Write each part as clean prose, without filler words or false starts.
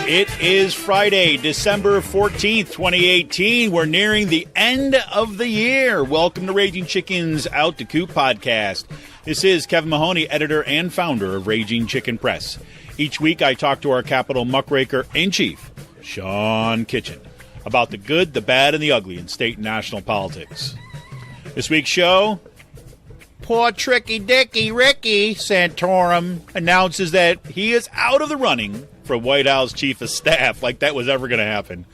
It is Friday, December 14th, 2018. We're nearing the end of the year. Welcome to Raging Chicken's Out to Coop podcast. This is Kevin Mahoney, editor and founder of Raging Chicken Press. Each week I talk to our Capitol muckraker-in-chief, Sean Kitchen, about the good, the bad, and the ugly in state and national politics. This week's show, poor Tricky Dicky Ricky Santorum announces that he is out of the running for White House Chief of Staff, like that was ever going to happen.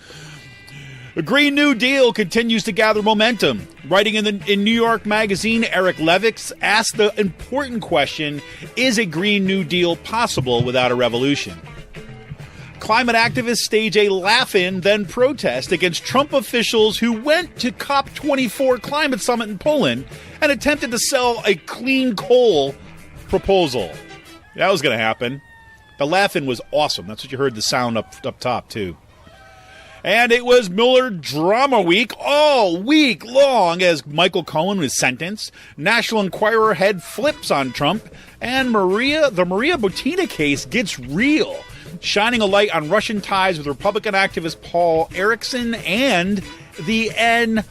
The Green New Deal continues to gather momentum. Writing in New York Magazine, Eric Levitz asked the important question, is a Green New Deal possible without a revolution? Climate activists stage a laugh-in, then protest against Trump officials who went to COP24 climate summit in Poland and attempted to sell a clean coal proposal. That was going to happen. The laugh-in was awesome. That's what you heard the sound up top, too. And it was Mueller drama week all week long as Michael Cohen was sentenced. National Inquirer head flips on Trump. And the Maria Butina case gets real, shining a light on Russian ties with Republican activist Paul Erickson and the NRA.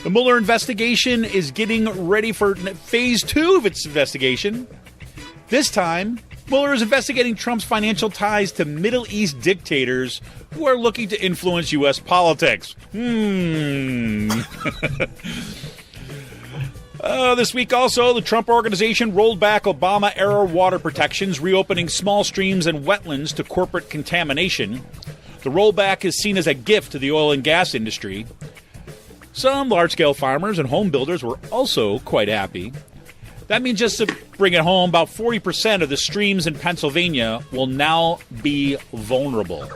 The Mueller investigation is getting ready for phase 2 of its investigation. This time, Mueller is investigating Trump's financial ties to Middle East dictators who are looking to influence U.S. politics. This week also, the Trump organization rolled back Obama-era water protections, reopening small streams and wetlands to corporate contamination. The rollback is seen as a gift to the oil and gas industry. Some large-scale farmers and home builders were also quite happy. That means, just to bring it home, about 40% of the streams in Pennsylvania will now be vulnerable.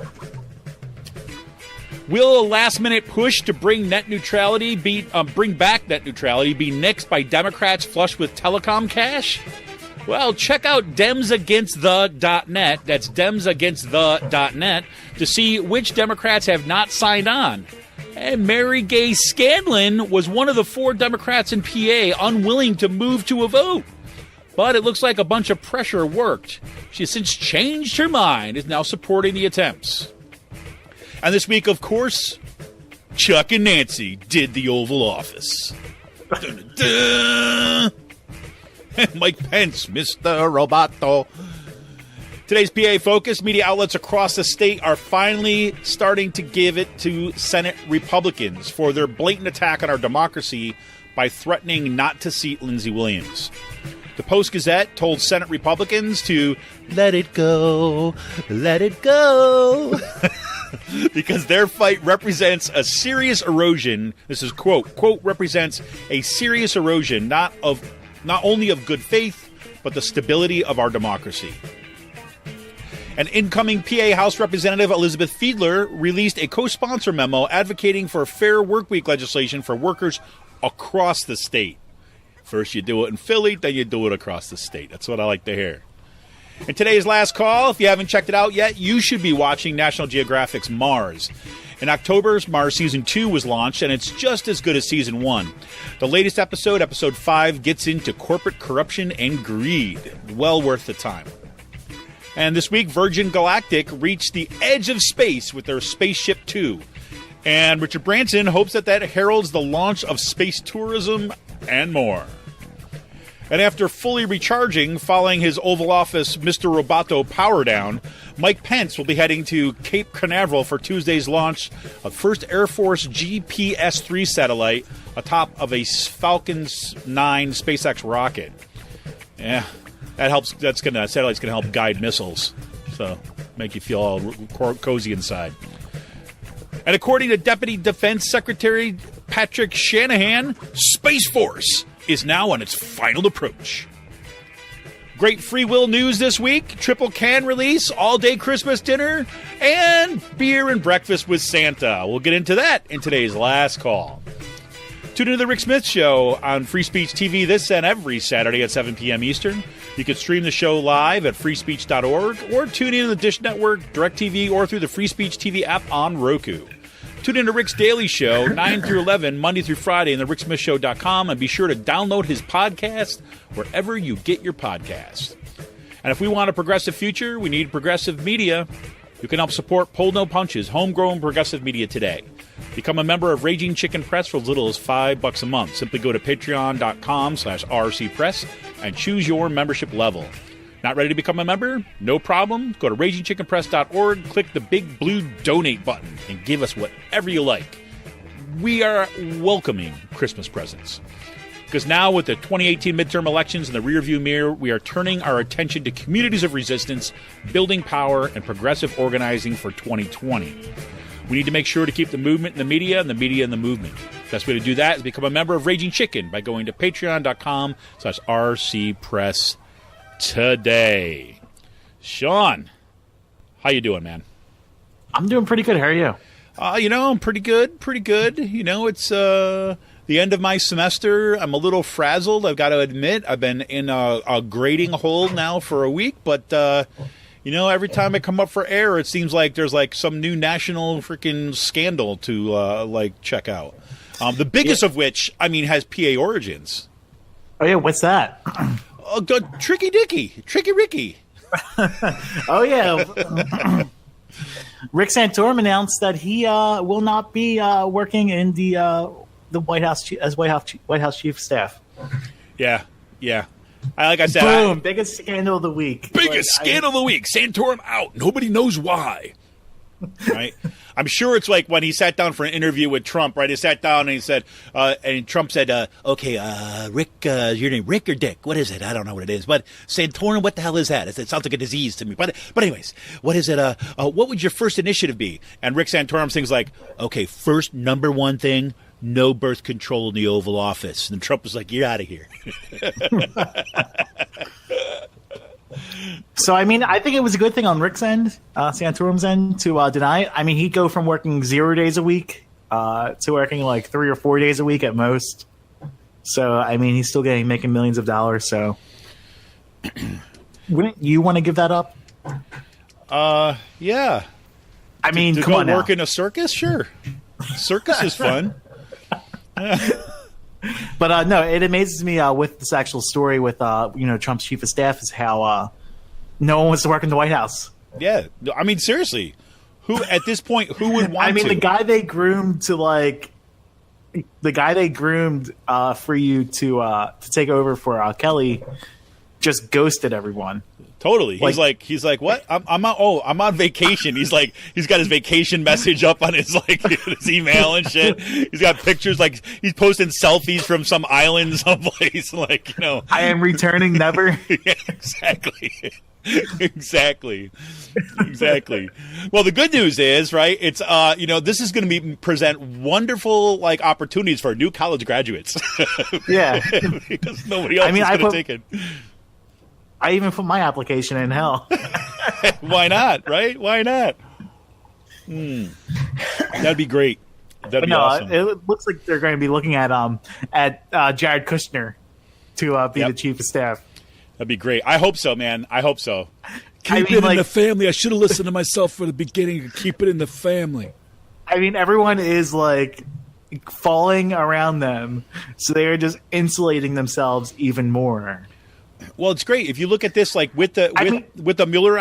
Will a last-minute push to bring net neutrality bring back net neutrality be nixed by Democrats flush with telecom cash? Well, check out demsagainstthe.net. That's demsagainstthe.net to see which Democrats have not signed on. And Mary Gay Scanlon was one of the 4 Democrats in PA unwilling to move to a vote. But it looks like a bunch of pressure worked. She has since changed her mind, is now supporting the attempts. And this week, of course, Chuck and Nancy did the Oval Office. Dun, dun, dun. Mike Pence, Mr. Roboto. Today's PA focus, media outlets across the state are finally starting to give it to Senate Republicans for their blatant attack on our democracy by threatening not to seat Lindsey Williams. The Post-Gazette told Senate Republicans to let it go, because their fight represents a serious erosion. This is quote, represents a serious erosion not only of good faith, but the stability of our democracy. An incoming PA House Representative, Elizabeth Fiedler, released a co-sponsor memo advocating for fair workweek legislation for workers across the state. First you do it in Philly, then you do it across the state. That's what I like to hear. And today's last call, if you haven't checked it out yet, you should be watching National Geographic's Mars. In October, Mars Season 2 was launched, and it's just as good as Season 1. The latest episode, Episode 5, gets into corporate corruption and greed. Well worth the time. And this week, Virgin Galactic reached the edge of space with their Spaceship Two. And Richard Branson hopes that heralds the launch of space tourism and more. And after fully recharging following his Oval Office Mr. Roboto power down, Mike Pence will be heading to Cape Canaveral for Tuesday's launch of first Air Force GPS-3 satellite atop of a Falcon 9 SpaceX rocket. Yeah, that helps. Satellite's gonna help guide missiles, so make you feel all cozy inside. And according to Deputy Defense Secretary Patrick Shanahan, Space Force is now on its final approach. Great free will news this week. Triple can release, all-day Christmas dinner, and beer and breakfast with Santa. We'll get into that in today's last call. Tune into The Rick Smith Show on Free Speech TV this and every Saturday at 7 p.m. Eastern. You can stream the show live at freespeech.org or tune in to the Dish Network, DirecTV, or through the Free Speech TV app on Roku. Tune in to Rick's Daily Show, 9 through 11, Monday through Friday, on the ricksmithshow.com, and be sure to download his podcast wherever you get your podcast. And if we want a progressive future, we need progressive media. You can help support Pull No Punches, homegrown progressive media today. Become a member of Raging Chicken Press for as little as $5 a month. Simply go to patreon.com/rcpress and choose your membership level. Not ready to become a member? No problem. Go to ragingchickenpress.org, click the big blue donate button, and give us whatever you like. We are welcoming Christmas presents. Because now with the 2018 midterm elections in the rearview mirror, we are turning our attention to communities of resistance, building power, and progressive organizing for 2020. We need to make sure to keep the movement in the media and the media in the movement. Best way to do that is become a member of Raging Chicken by going to patreon.com/rcpress today. Sean, how you doing, man? I'm doing pretty good. How are you? I'm pretty good. It's the end of my semester. I'm a little frazzled, I've got to admit. I've been in a grading hole now for a week, but every time I come up for air, it seems like there's like some new national freaking scandal to check out. The biggest of which, has PA origins. Oh yeah, what's that? Tricky Ricky. Oh yeah. Rick Santorum announced that he will not be working in the White House as White House chief of staff. Yeah. Like I said, boom! Biggest scandal of the week. Scandal of the week. Santorum out. Nobody knows why. Right? I'm sure it's like when he sat down for an interview with Trump, right? He sat down and he said, and Trump said, Rick, your name Rick or Dick? What is it? I don't know what it is. But Santorum, what the hell is that? It sounds like a disease to me. But anyways, what is it? What would your first initiative be? And Rick Santorum things like, okay, first number one thing, no birth control in the Oval Office. And Trump was like, you're out of here. So, I think it was a good thing on Rick's end, Santorum's end, to deny it. He'd go from working 0 days a week to working like 3 or 4 days a week at most. So, he's still making millions of dollars. So, wouldn't you want to give that up? Yeah. Come go on now. Work in a circus? Sure. Circus is fun. But no, it amazes me with this actual story with Trump's chief of staff is how no one wants to work in the White House. Yeah, seriously, who at this point who would want to? The guy they groomed for you to take over for Kelly just ghosted everyone. Totally. He's like, what? I'm on vacation. He's got his vacation message up on his his email and shit. He's got pictures he's posting selfies from some island someplace. I am returning never. Yeah, exactly. Exactly. Well, the good news is, right? It's this is going to present wonderful opportunities for new college graduates. Yeah, because nobody else is going to take it. I even put my application in. Hell, why not? Right? Why not? That'd be great. That'd be awesome. It looks like they're going to be looking at Jared Kushner to be the chief of staff. That'd be great. I hope so, man. I hope so. Keep it in the family. I should have listened to myself for the beginning. Keep it in the family. Everyone is falling around them, so they are just insulating themselves even more. Well, it's great if you look at this, like with the Mueller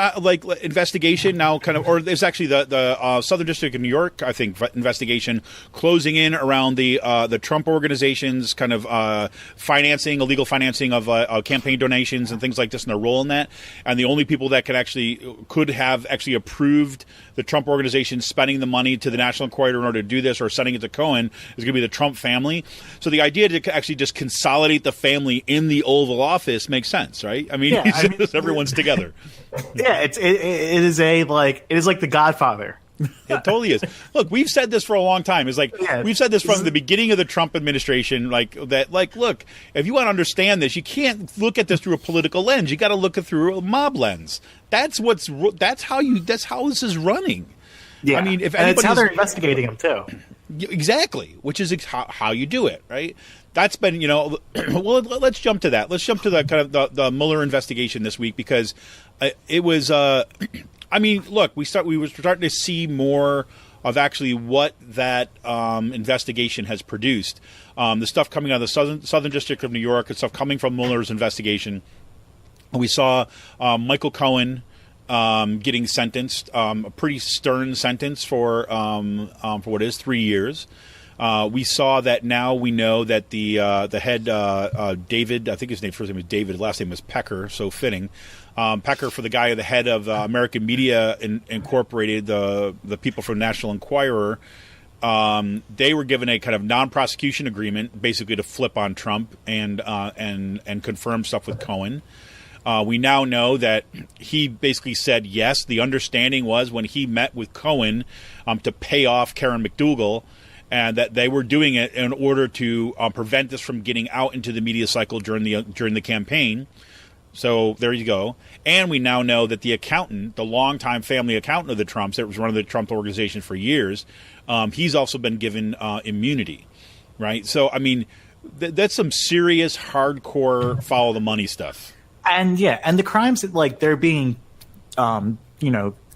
investigation now, kind of, or there's actually the Southern District of New York, I think, investigation closing in around the Trump organization's kind of illegal financing of campaign donations and things like this, and their role in that. And the only people that could have approved the Trump organization spending the money to the National Inquirer in order to do this, or sending it to Cohen, is going to be the Trump family. So the idea to actually just consolidate the family in the Oval Office makes sense, right? I mean, everyone's together. Yeah, it is like The Godfather. It totally is. Look, we've said this for a long time. It's like we've said this from the beginning of the Trump administration. Look, if you want to understand this, you can't look at this through a political lens. You got to look at it through a mob lens. That's how this is running. Yeah, I mean, if and it's how they're investigating him too. Exactly, which is how you do it, right? That's been, well, let's jump to that. Let's jump to the kind of the Mueller investigation this week, because it was. I mean, look, we were starting to see more of actually what that investigation has produced. The stuff coming out of the Southern District of New York, and stuff coming from Mueller's investigation. We saw Michael Cohen getting sentenced, a pretty stern sentence for what is 3 years. We saw that now we know that the head David, I think his first name was David, last name was Pecker, so fitting. Pecker, for the guy at the head of American Media Incorporated, the people from National Inquirer, they were given a kind of non-prosecution agreement, basically to flip on Trump and confirm stuff with Cohen. We now know that he basically said yes. The understanding was, when he met with Cohen to pay off Karen McDougal, and that they were doing it in order to prevent this from getting out into the media cycle during the campaign. So there you go. And we now know that the accountant, the longtime family accountant of the Trumps, that was running the Trump organization for years, he's also been given immunity, right? So, I mean, that's some serious, hardcore follow the money stuff. And the crimes that they're being,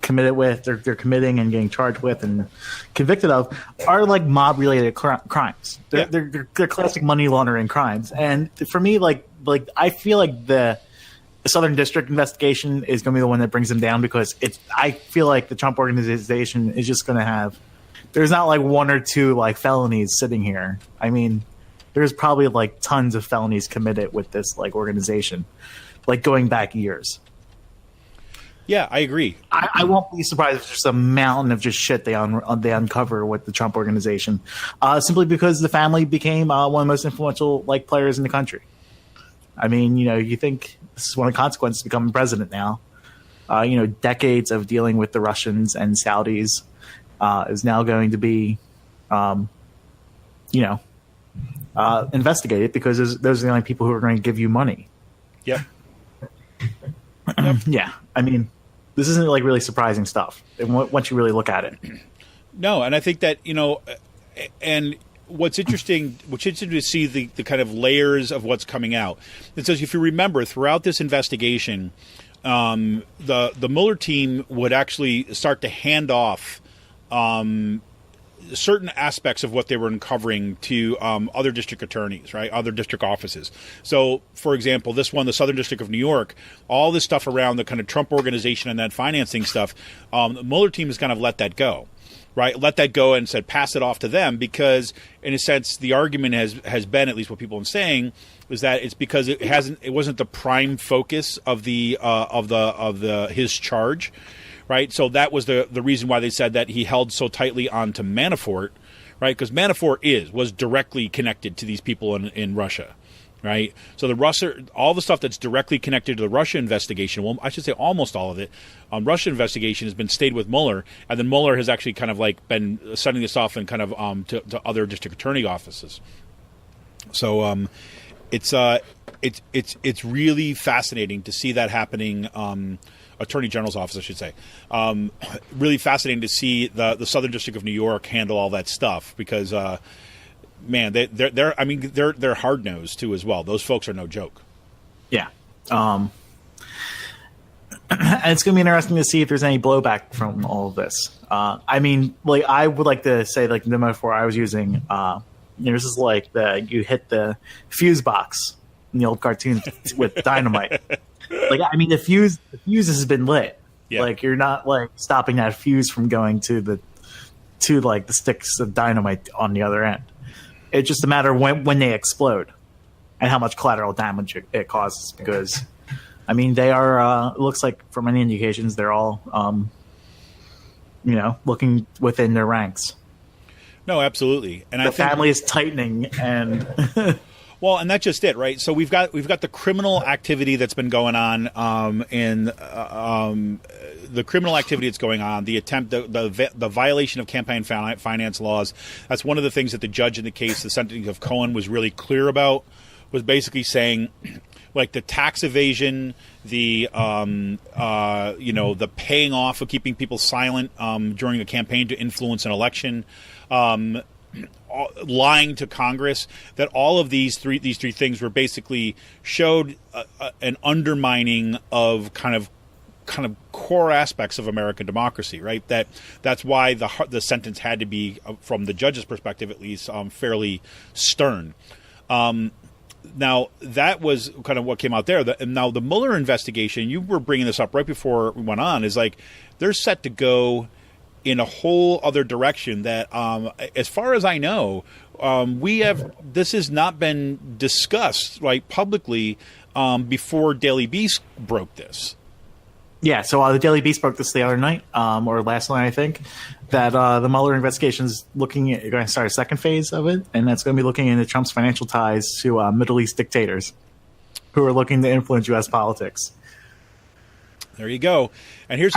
committed with, they're committing and getting charged with and convicted of are like mob related crimes. They're classic money laundering crimes. And for me, I feel like the Southern District investigation is going to be the one that brings them down, because I feel like the Trump organization is just going to have, there's not like one or two felonies sitting here. I mean, there's probably tons of felonies committed with this organization, going back years. Yeah, I agree. I won't be surprised if there's a mountain of just shit they uncover with the Trump organization, simply because the family became one of the most influential players in the country. I mean, you think this is one of the consequences of becoming president now. Decades of dealing with the Russians and Saudis is now going to be, investigated, because those are the only people who are going to give you money. Yep. Yeah, I mean, this isn't really surprising stuff once you really look at it. No, and I think that and what's interesting to see the kind of layers of what's coming out. It says, if you remember, throughout this investigation, the Mueller team would actually start to hand off certain aspects of what they were uncovering to other district attorneys, right? Other district offices. So, for example, this one, the Southern District of New York, all this stuff around the kind of Trump organization and that financing stuff, the Mueller team has kind of let that go, right? Let that go and said, pass it off to them, because in a sense, the argument has been, at least what people are saying, is that it's because it wasn't the prime focus of his charge. Right, so that was the reason why they said that he held so tightly onto Manafort, right? Because Manafort was directly connected to these people in Russia, right? So all the stuff that's directly connected to the Russia investigation, well, I should say almost all of it, Russia investigation has been stayed with Mueller, and then Mueller has actually kind of been sending this off and kind of to other district attorney offices. So it's really fascinating to see that happening. Attorney General's office, I should say. Really fascinating to see the Southern District of New York handle all that stuff, because, man, they're hard nosed too as well. Those folks are no joke. Yeah, and it's going to be interesting to see if there's any blowback from all of this. I would like to say, the metaphor I was using. This is you hit the fuse box in the old cartoons with dynamite. Like, I mean, the fuse has been lit. Yeah. Like, you're not like stopping that fuse from going to the sticks of dynamite on the other end. It's just a matter of when they explode and how much collateral damage it causes. Because, I mean, they are. It looks like from any indications, they're all, looking within their ranks. No, absolutely, and the family is tightening, and well, and that's just it, right? So we've got the criminal activity that's been going on, the criminal activity that's going on, the attempt, the violation of campaign finance laws. That's one of the things that the judge in the case, the sentencing of Cohen, was really clear about. Was basically saying, like, the tax evasion, the the paying off of keeping people silent during a campaign to influence an election. Lying to Congress, that all of these three things were basically showed an undermining of kind of core aspects of American democracy, right? That's why the sentence had to be, from the judge's perspective at least, fairly stern. Now, that was kind of what came out there. Now, the Mueller investigation, you were bringing this up right before we went on, is like they're set to go in a whole other direction that, as far as I know, this has not been discussed publicly before Daily Beast broke this. Yeah, so the Daily Beast broke this the other night, or last night, I think, that the Mueller investigation is going to start a second phase of it, and that's going to be looking into Trump's financial ties to Middle East dictators who are looking to influence U.S. politics. There you go. And here's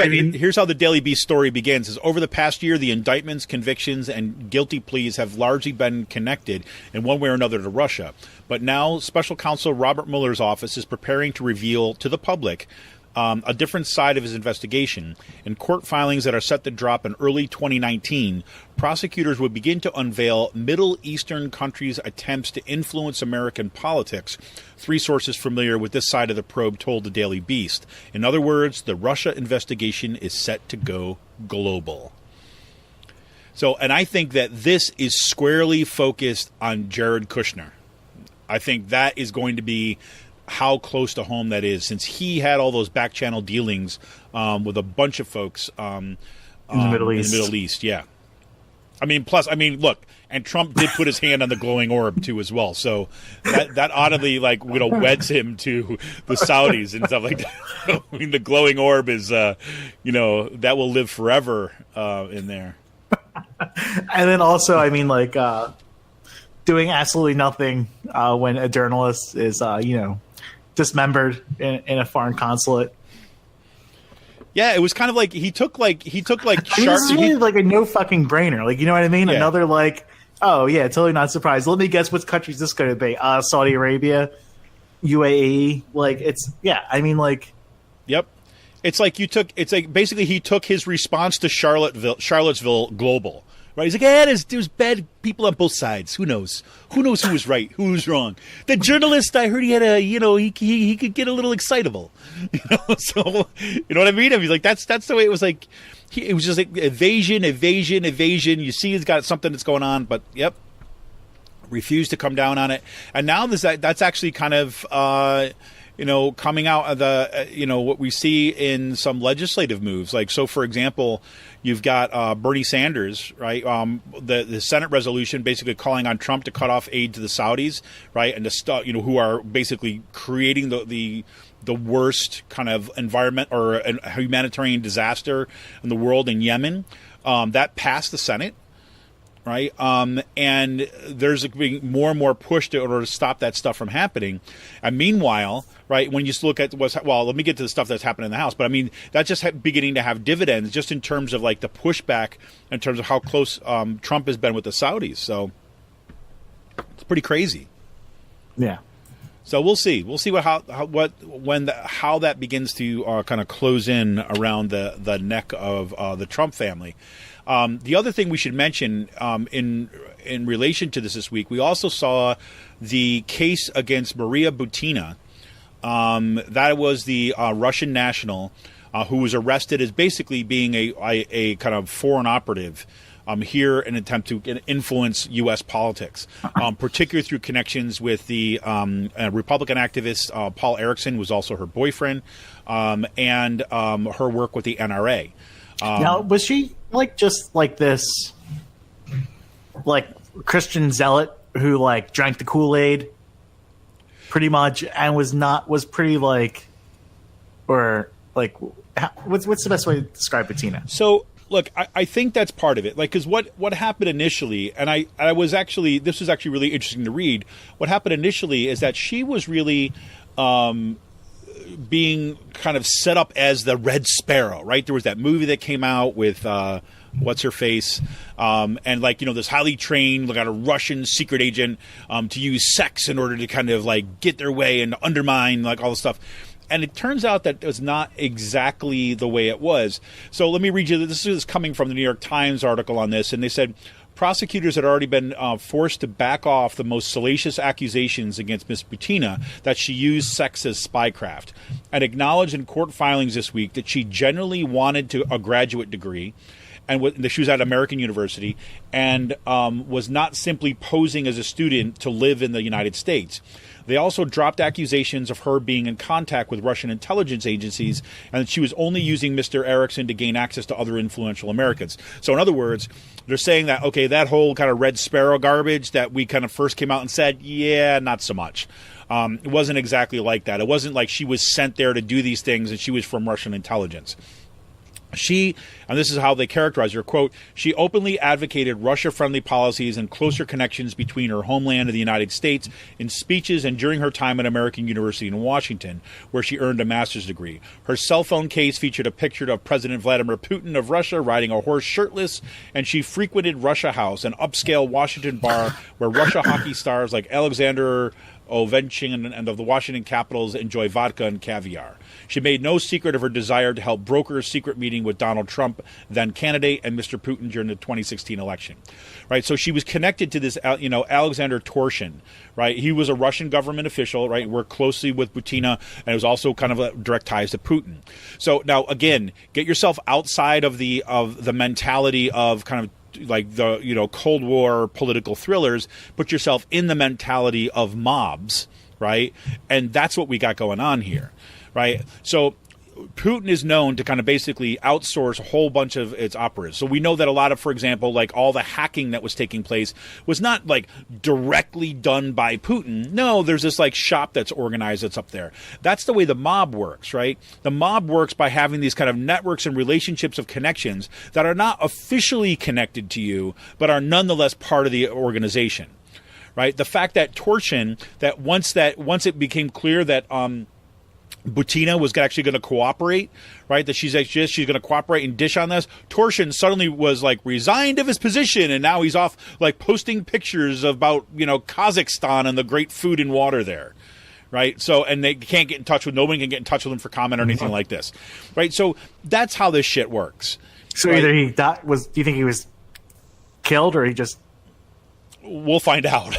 how the Daily Beast story begins. Is over the past year, the indictments, convictions, and guilty pleas have largely been connected in one way or another to Russia. But now Special Counsel Robert Mueller's office is preparing to reveal to the public a different side of his investigation. In court filings that are set to drop in early 2019, prosecutors would begin to unveil Middle Eastern countries' attempts to influence American politics. Three sources familiar with this side of the probe told the Daily Beast. In other words, the Russia investigation is set to go global. So, and I think that this is squarely focused on Jared Kushner. I think that is going to be how close to home that is, since he had all those back channel dealings with a bunch of folks in the Middle East. Yeah. Look, and Trump did put his hand on the glowing orb too as well. So that oddly weds him to the Saudis and stuff like that. I mean, the glowing orb is that will live forever in there. And then also, doing absolutely nothing when a journalist is dismembered in a foreign consulate. Yeah, it was kind of like he took this is really like a no fucking brainer. Like, you know what I mean? Yeah. Another oh yeah, totally not surprised. Let me guess which country is this going to be? Saudi Arabia, UAE. Yep. It's like basically he took his response to Charlottesville global. Right, he's like, there's bad people on both sides. Who knows? Who was right? Who was wrong? The journalist, I heard he had he could get a little excitable. So you know what I mean? I mean, like that's the way it was. Like it was just like evasion. You see, he's got something that's going on, but yep, refused to come down on it. And now that's actually kind of coming out of the what we see in some legislative moves. Like, so for example, you've got Bernie Sanders, right? The Senate resolution basically calling on Trump to cut off aid to the Saudis, right? And to who are basically creating the worst kind of environment or a humanitarian disaster in the world in Yemen. That passed the Senate. Right. And there's being more and more push in order to stop that stuff from happening. And meanwhile, right, when you look at let me get to the stuff that's happening in the House. But I mean, that's just beginning to have dividends just in terms of like the pushback in terms of how close Trump has been with the Saudis. So it's pretty crazy. Yeah. So we'll see. We'll see how that begins to kind of close in around the neck of the Trump family. The other thing we should mention in relation to this week, we also saw the case against Maria Butina. That was the Russian national who was arrested as basically being a kind of foreign operative here in an attempt to influence U.S. politics, particularly through connections with the Republican activist Paul Erickson, was also her boyfriend, and her work with the NRA. Now, was she just like this, like Christian zealot who drank the Kool-Aid, pretty much, and was pretty what's the best way to describe Butina? So, look, I think that's part of it. Because what happened initially, and this was actually really interesting to read. What happened initially is that she was really being kind of set up as the Red Sparrow, right? There was that movie that came out with what's her face, and this highly trained, a Russian secret agent to use sex in order to kind of get their way and undermine all the stuff. And it turns out that it was not exactly the way it was. So let me read you. This is coming from the New York Times article on this, and they said prosecutors had already been forced to back off the most salacious accusations against Ms. Butina that she used sex as spycraft, and acknowledged in court filings this week that she generally wanted a graduate degree, and she was at American University, and was not simply posing as a student to live in the United States. They also dropped accusations of her being in contact with Russian intelligence agencies, and that she was only using Mr. Erickson to gain access to other influential Americans. So in other words, they're saying that, okay, that whole kind of Red Sparrow garbage that we kind of first came out and said, yeah, not so much. It wasn't exactly like that. It wasn't like she was sent there to do these things and she was from Russian intelligence. She, and this is how they characterize her, quote, she openly advocated Russia-friendly policies and closer connections between her homeland and the United States in speeches and during her time at American University in Washington, where she earned a master's degree. Her cell phone case featured a picture of President Vladimir Putin of Russia riding a horse shirtless, and she frequented Russia House, an upscale Washington bar where Russia hockey stars like Alexander Ovechkin and of the Washington Capitals enjoy vodka and caviar. She made no secret of her desire to help broker a secret meeting with Donald Trump, then candidate, and Mr. Putin during the 2016 election. Right, so she was connected to this, Alexander Torshin. Right, he was a Russian government official. Right, worked closely with Butina, and it was also kind of a direct ties to Putin. So now, again, get yourself outside of the mentality of kind of the Cold War political thrillers. Put yourself in the mentality of mobs, right? And that's what we got going on here, right? So Putin is known to kind of basically outsource a whole bunch of its operatives. So we know that a lot of, for example, all the hacking that was taking place was not directly done by Putin. No, there's this shop that's organized that's up there. That's the way the mob works, right? The mob works by having these kind of networks and relationships of connections that are not officially connected to you, but are nonetheless part of the organization, right? The fact that Torshin, that once it became clear that Butina was actually going to cooperate, right? That she's going to cooperate and dish on this. Torshin suddenly was resigned of his position, and now he's off posting pictures about Kazakhstan and the great food and water there, right? So, and they can't get in touch with, nobody can get in touch with him for comment or anything like this, right? So that's how this shit works. So right? Either he died, do you think he was killed, or he just? We'll find out.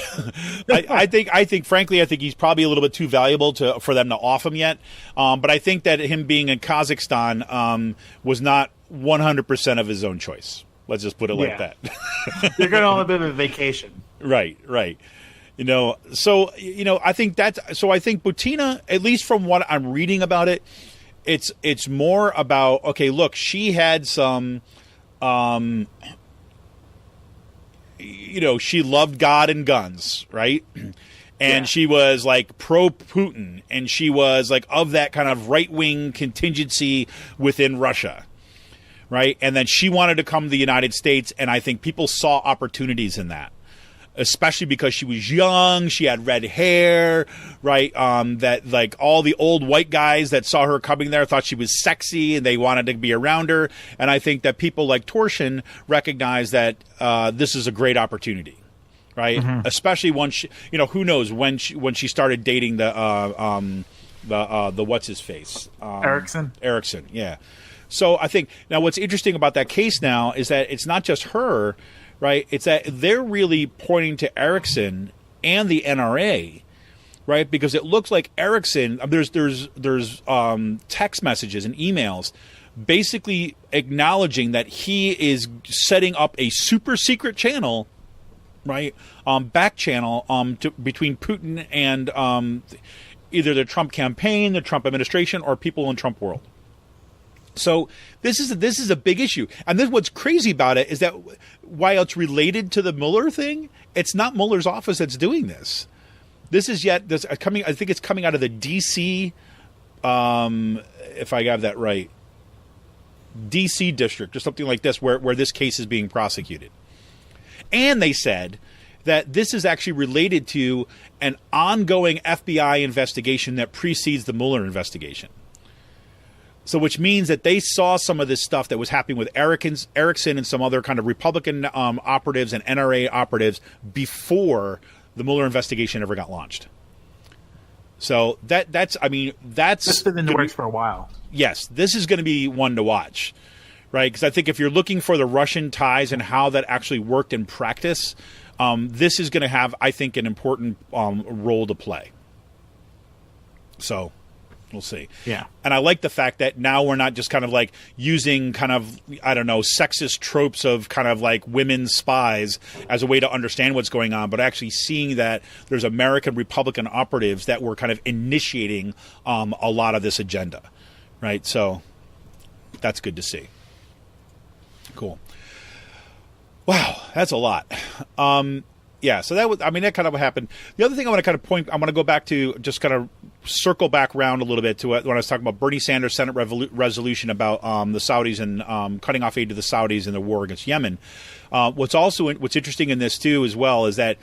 I think, frankly, he's probably a little bit too valuable for them to off him yet. But I think that him being in Kazakhstan was not 100% of his own choice. Let's just put it like that. You're going on a bit of a vacation. Right. I think I think Butina, at least from what I'm reading about it, it's more about, okay, look, she had some, she loved God and guns, right? And she was pro-Putin, and she was of that kind of right-wing contingency within Russia, right? And then she wanted to come to the United States, and I think people saw opportunities in that, especially because she was young, she had red hair, right? That all the old white guys that saw her coming there thought she was sexy and they wanted to be around her. And I think that people like Torshin recognize that this is a great opportunity, right? Mm-hmm. Especially once who knows when she started dating the what's his face, Erickson, yeah. So I think now what's interesting about that case now is that it's not just her. Right, it's that they're really pointing to Erickson and the NRA, right? Because it looks like Erickson. There's text messages and emails basically acknowledging that he is setting up a super secret channel, right, back channel between Putin and either the Trump campaign, the Trump administration, or people in Trump world. So this is a big issue. And then what's crazy about it is that while it's related to the Mueller thing, it's not Mueller's office that's doing this. This is coming. I think it's coming out of the D.C. If I have that right, D.C. district or something like this, where this case is being prosecuted. And they said that this is actually related to an ongoing FBI investigation that precedes the Mueller investigation. So which means that they saw some of this stuff that was happening with Erickson and some other kind of Republican operatives and NRA operatives before the Mueller investigation ever got launched. So that's been in the works for a while. Yes, this is going to be one to watch, right? Because I think if you're looking for the Russian ties and how that actually worked in practice, this is going to have, I think, an important role to play. So we'll see. Yeah. And I like the fact that now we're not just kind of like using kind of, I don't know, sexist tropes of kind of like women spies as a way to understand what's going on, but actually seeing that there's American Republican operatives that were kind of initiating a lot of this agenda, right? So that's good to see. Cool. Wow, that's a lot. Yeah, so that kind of happened. The other thing I want to go back to, just kind of circle back around a little bit to when I was talking about Bernie Sanders' Senate resolution about the Saudis and cutting off aid to the Saudis in the war against Yemen. What's interesting in this too, as well, is that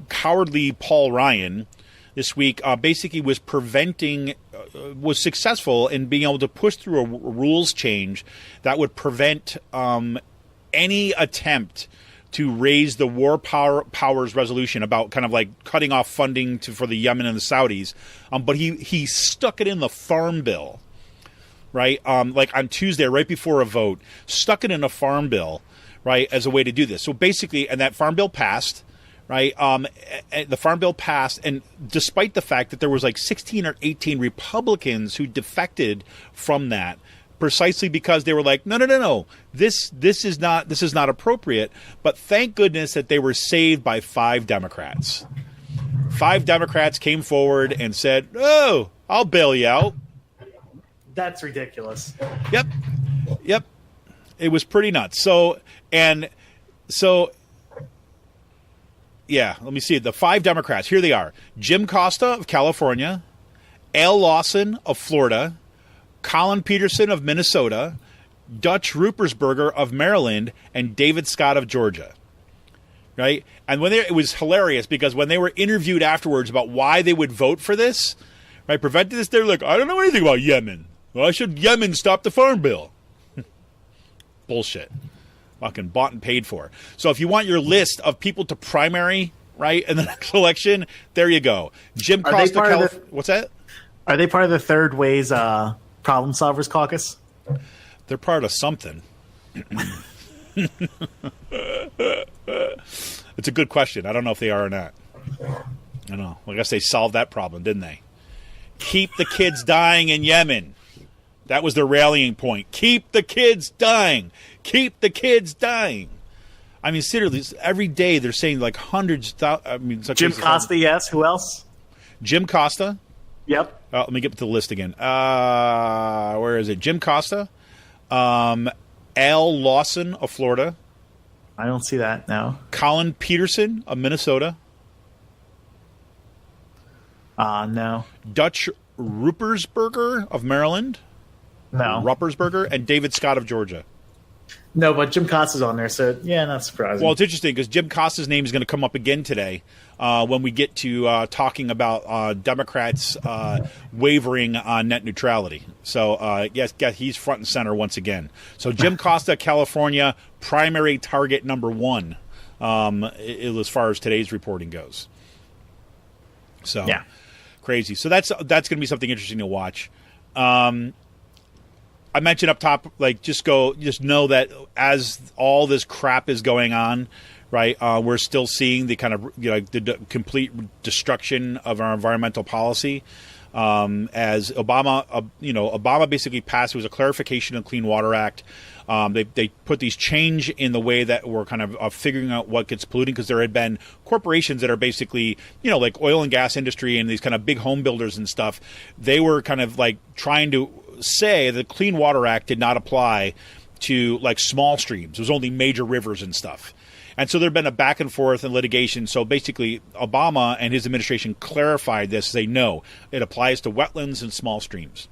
cowardly Paul Ryan this week basically was successful in being able to push through a rules change that would prevent any attempt to raise the war powers resolution about kind of like cutting off funding for the Yemen and the Saudis. But he stuck it in the farm bill, right? Like on Tuesday, right before a vote, stuck it in a farm bill, right, as a way to do this. So basically, and that farm bill passed, right? The farm bill passed, and despite the fact that there was like 16 or 18 Republicans who defected from that, precisely because they were like, no, this is not appropriate. But thank goodness that they were saved by 5 Democrats. 5 Democrats came forward and said, "Oh, I'll bail you out." That's ridiculous. Yep. It was pretty nuts. So, yeah, let me see. The 5 Democrats, here they are: Jim Costa of California, Al Lawson of Florida, Colin Peterson of Minnesota, Dutch Ruppersberger of Maryland, and David Scott of Georgia. Right? And it was hilarious because when they were interviewed afterwards about why they would vote for this, right, prevented this, they were like, I don't know anything about Yemen. Why should Yemen stop the farm bill? Bullshit. Fucking bought and paid for. So if you want your list of people to primary, right, in the next election, there you go. Jim Costa. What's that? Are they part of the Third Way's Problem Solvers Caucus? They're part of something. It's a good question. I don't know if they are or not. I don't know. I guess they solved that problem, didn't they? Keep the kids dying in Yemen. That was their rallying point. Keep the kids dying. Keep the kids dying. I mean, seriously, every day they're saying like hundreds. Jim Costa, yes. Who else? Jim Costa. Yep. Let me get to the list again. Where is it? Jim Costa. Al Lawson of Florida. I don't see that, no. Colin Peterson of Minnesota. No. Dutch Ruppersberger of Maryland. No. Ruppersberger. And David Scott of Georgia. No, but Jim Costa's on there, so yeah, not surprising. Well, it's interesting because Jim Costa's name is going to come up again today when we get to talking about Democrats wavering on net neutrality. So, yes, he's front and center once again. So Jim Costa, California, primary target number 1 as far as today's reporting goes. So, yeah. Crazy. So that's going to be something interesting to watch. I mentioned up top, like, just know that as all this crap is going on, right, we're still seeing the kind of, the complete destruction of our environmental policy. as Obama basically passed. It was a clarification of the Clean Water Act. They put these change in the way that we're kind of figuring out what gets polluting, because there had been corporations that are basically, like oil and gas industry and these kind of big home builders and stuff. They were kind of like trying to say the Clean Water Act did not apply to like small streams. It was only major rivers and stuff. And so there had been a back and forth and litigation. So basically, Obama and his administration clarified this. They know it applies to wetlands and small streams.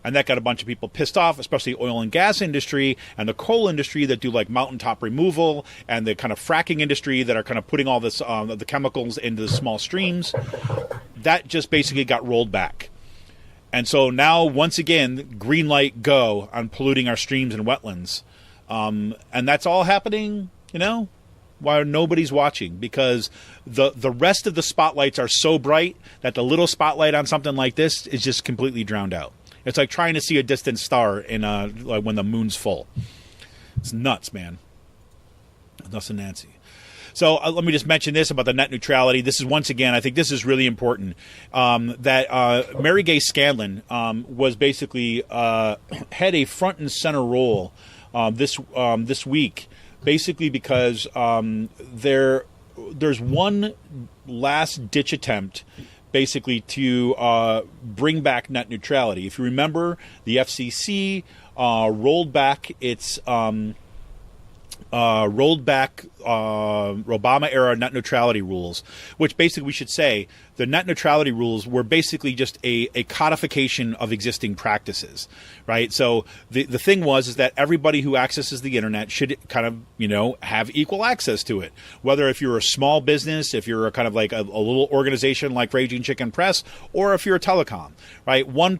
And that got a bunch of people pissed off, especially oil and gas industry and the coal industry that do like mountaintop removal, and the kind of fracking industry that are kind of putting all this the chemicals into the small streams. That just basically got rolled back. And so now, once again, green light go on polluting our streams and wetlands. And that's all happening, while nobody's watching, because the rest of the spotlights are so bright that the little spotlight on something like this is just completely drowned out. It's like trying to see a distant star in like when the moon's full. It's nuts, man. Nuts and Nancy. So let me just mention this about the net neutrality. This is, once again, I think this is really important, that Mary Gay Scanlon was basically had a front and center role this week, basically because there's one last ditch attempt basically to bring back net neutrality. If you remember, the FCC rolled back Obama-era net neutrality rules, which basically, we should say, the net neutrality rules were basically just a codification of existing practices, right? So the thing is that everybody who accesses the internet should kind of, have equal access to it. Whether if you're a small business, if you're a kind of like a little organization like Raging Chicken Press, or if you're a telecom, right? One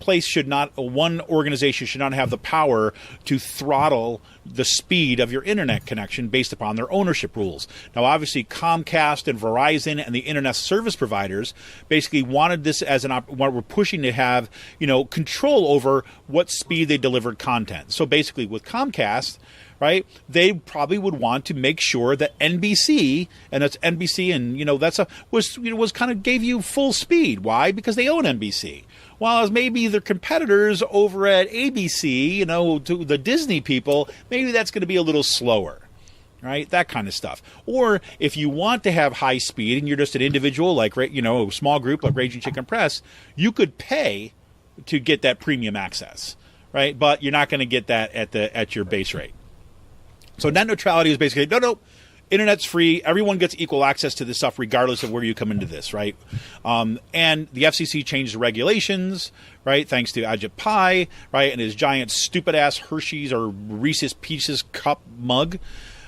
organization should not have the power to throttle the speed of your internet connection based upon their ownership rules. Now, obviously, Comcast and Verizon and the internet service providers basically wanted this as what we're pushing to have, control over what speed they delivered content. So basically, with Comcast, right, they probably would want to make sure that NBC, and that's NBC, and was kind of gave you full speed. Why? Because they own NBC. While maybe their competitors over at ABC, to the Disney people, maybe that's going to be a little slower. Right, that kind of stuff. Or if you want to have high speed and you're just an individual, like a small group like Raging Chicken Press, you could pay to get that premium access, right? But you're not going to get that at your base rate. So net neutrality is basically no. Internet's free. Everyone gets equal access to this stuff, regardless of where you come into this, right? And the FCC changed the regulations, right? Thanks to Ajit Pai, right, and his giant stupid ass Hershey's or Reese's Pieces cup mug.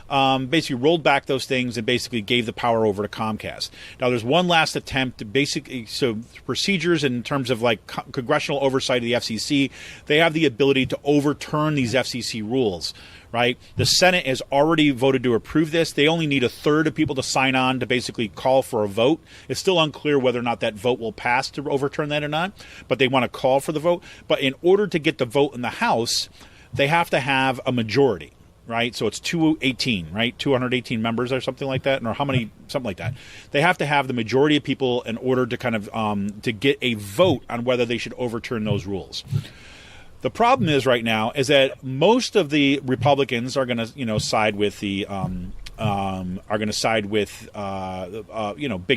Basically rolled back those things and basically gave the power over to Comcast. Now, there's one last attempt to basically, so procedures in terms of like congressional oversight of the FCC, they have the ability to overturn these FCC rules, right? The Senate has already voted to approve this. They only need a third of people to sign on to basically call for a vote. It's still unclear whether or not that vote will pass to overturn that or not, but they want to call for the vote. But in order to get the vote in the House, they have to have a majority. Right, so it's 218, right? 218 members or something like that, or how many? Something like that. They have to have the majority of people in order to kind of to get a vote on whether they should overturn those rules. The problem is right now is that most of the Republicans are going to, side with the big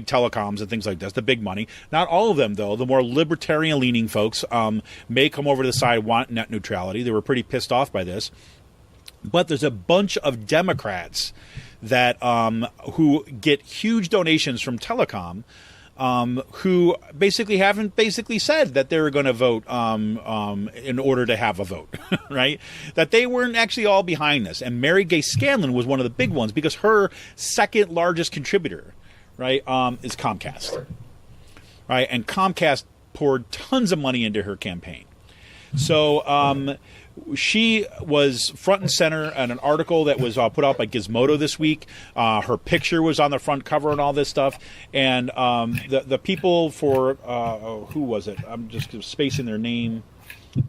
telecoms and things like this, the big money. Not all of them, though. The more libertarian-leaning folks may come over to the side want net neutrality. They were pretty pissed off by this. But there's a bunch of Democrats that who get huge donations from telecom, who basically haven't said that they're going to vote in order to have a vote, right? That they weren't actually all behind this. And Mary Gay Scanlon was one of the big ones because her second largest contributor, right, is Comcast, right? And Comcast poured tons of money into her campaign. So she was front and center in an article that was put out by Gizmodo this week. Her picture was on the front cover and all this stuff. And the people for who was it? I'm just spacing their name.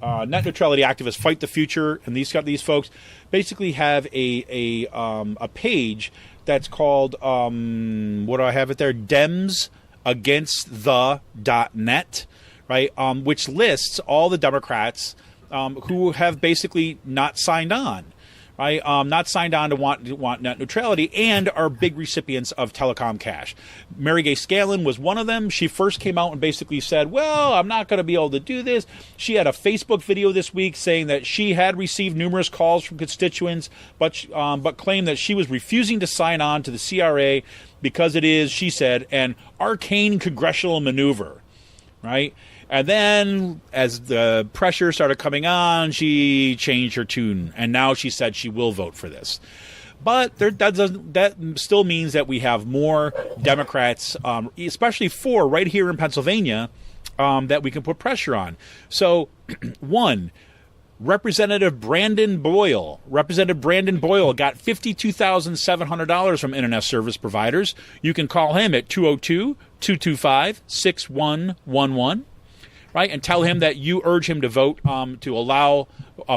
Net neutrality activists Fight the Future, and these folks basically have a page that's called what do I have it there? Dems Against the .net. right? Which lists all the Democrats who have basically not signed on. Right, not signed on to want net neutrality and are big recipients of telecom cash. Mary Gay Scanlon was one of them. She first came out and basically said, well, I'm not going to be able to do this. She had a Facebook video this week saying that she had received numerous calls from constituents, but claimed that she was refusing to sign on to the CRA because it is, she said, an arcane congressional maneuver, right? And then, as the pressure started coming on, she changed her tune, and now she said she will vote for this. But that still means that we have more Democrats, especially 4 right here in Pennsylvania, that we can put pressure on. So, one, Representative Brandon Boyle got $52,700 from internet service providers. You can call him at 202-225-6111. Right, and tell him that you urge him to vote to allow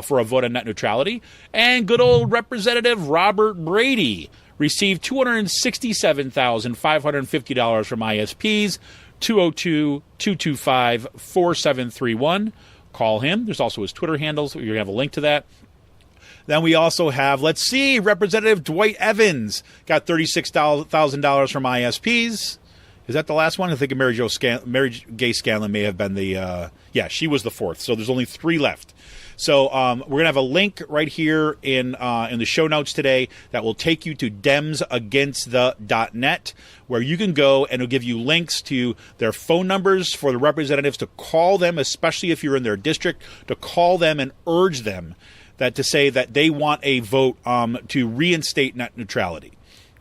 for a vote on net neutrality. And good old Representative Robert Brady received $267,550 from ISPs, 202-225-4731. Call him. There's also his Twitter handles. You're going to have a link to that. Then we also have, Representative Dwight Evans got $36,000 from ISPs. Is that the last one? I think Mary Gay Scanlon may have been the she was the 4th. So there's only 3 left. So we're going to have a link right here in the show notes today that will take you to demsagainstthe.net, where you can go and it'll give you links to their phone numbers for the representatives to call them, especially if you're in their district, to call them and urge them to say that they want a vote to reinstate net neutrality.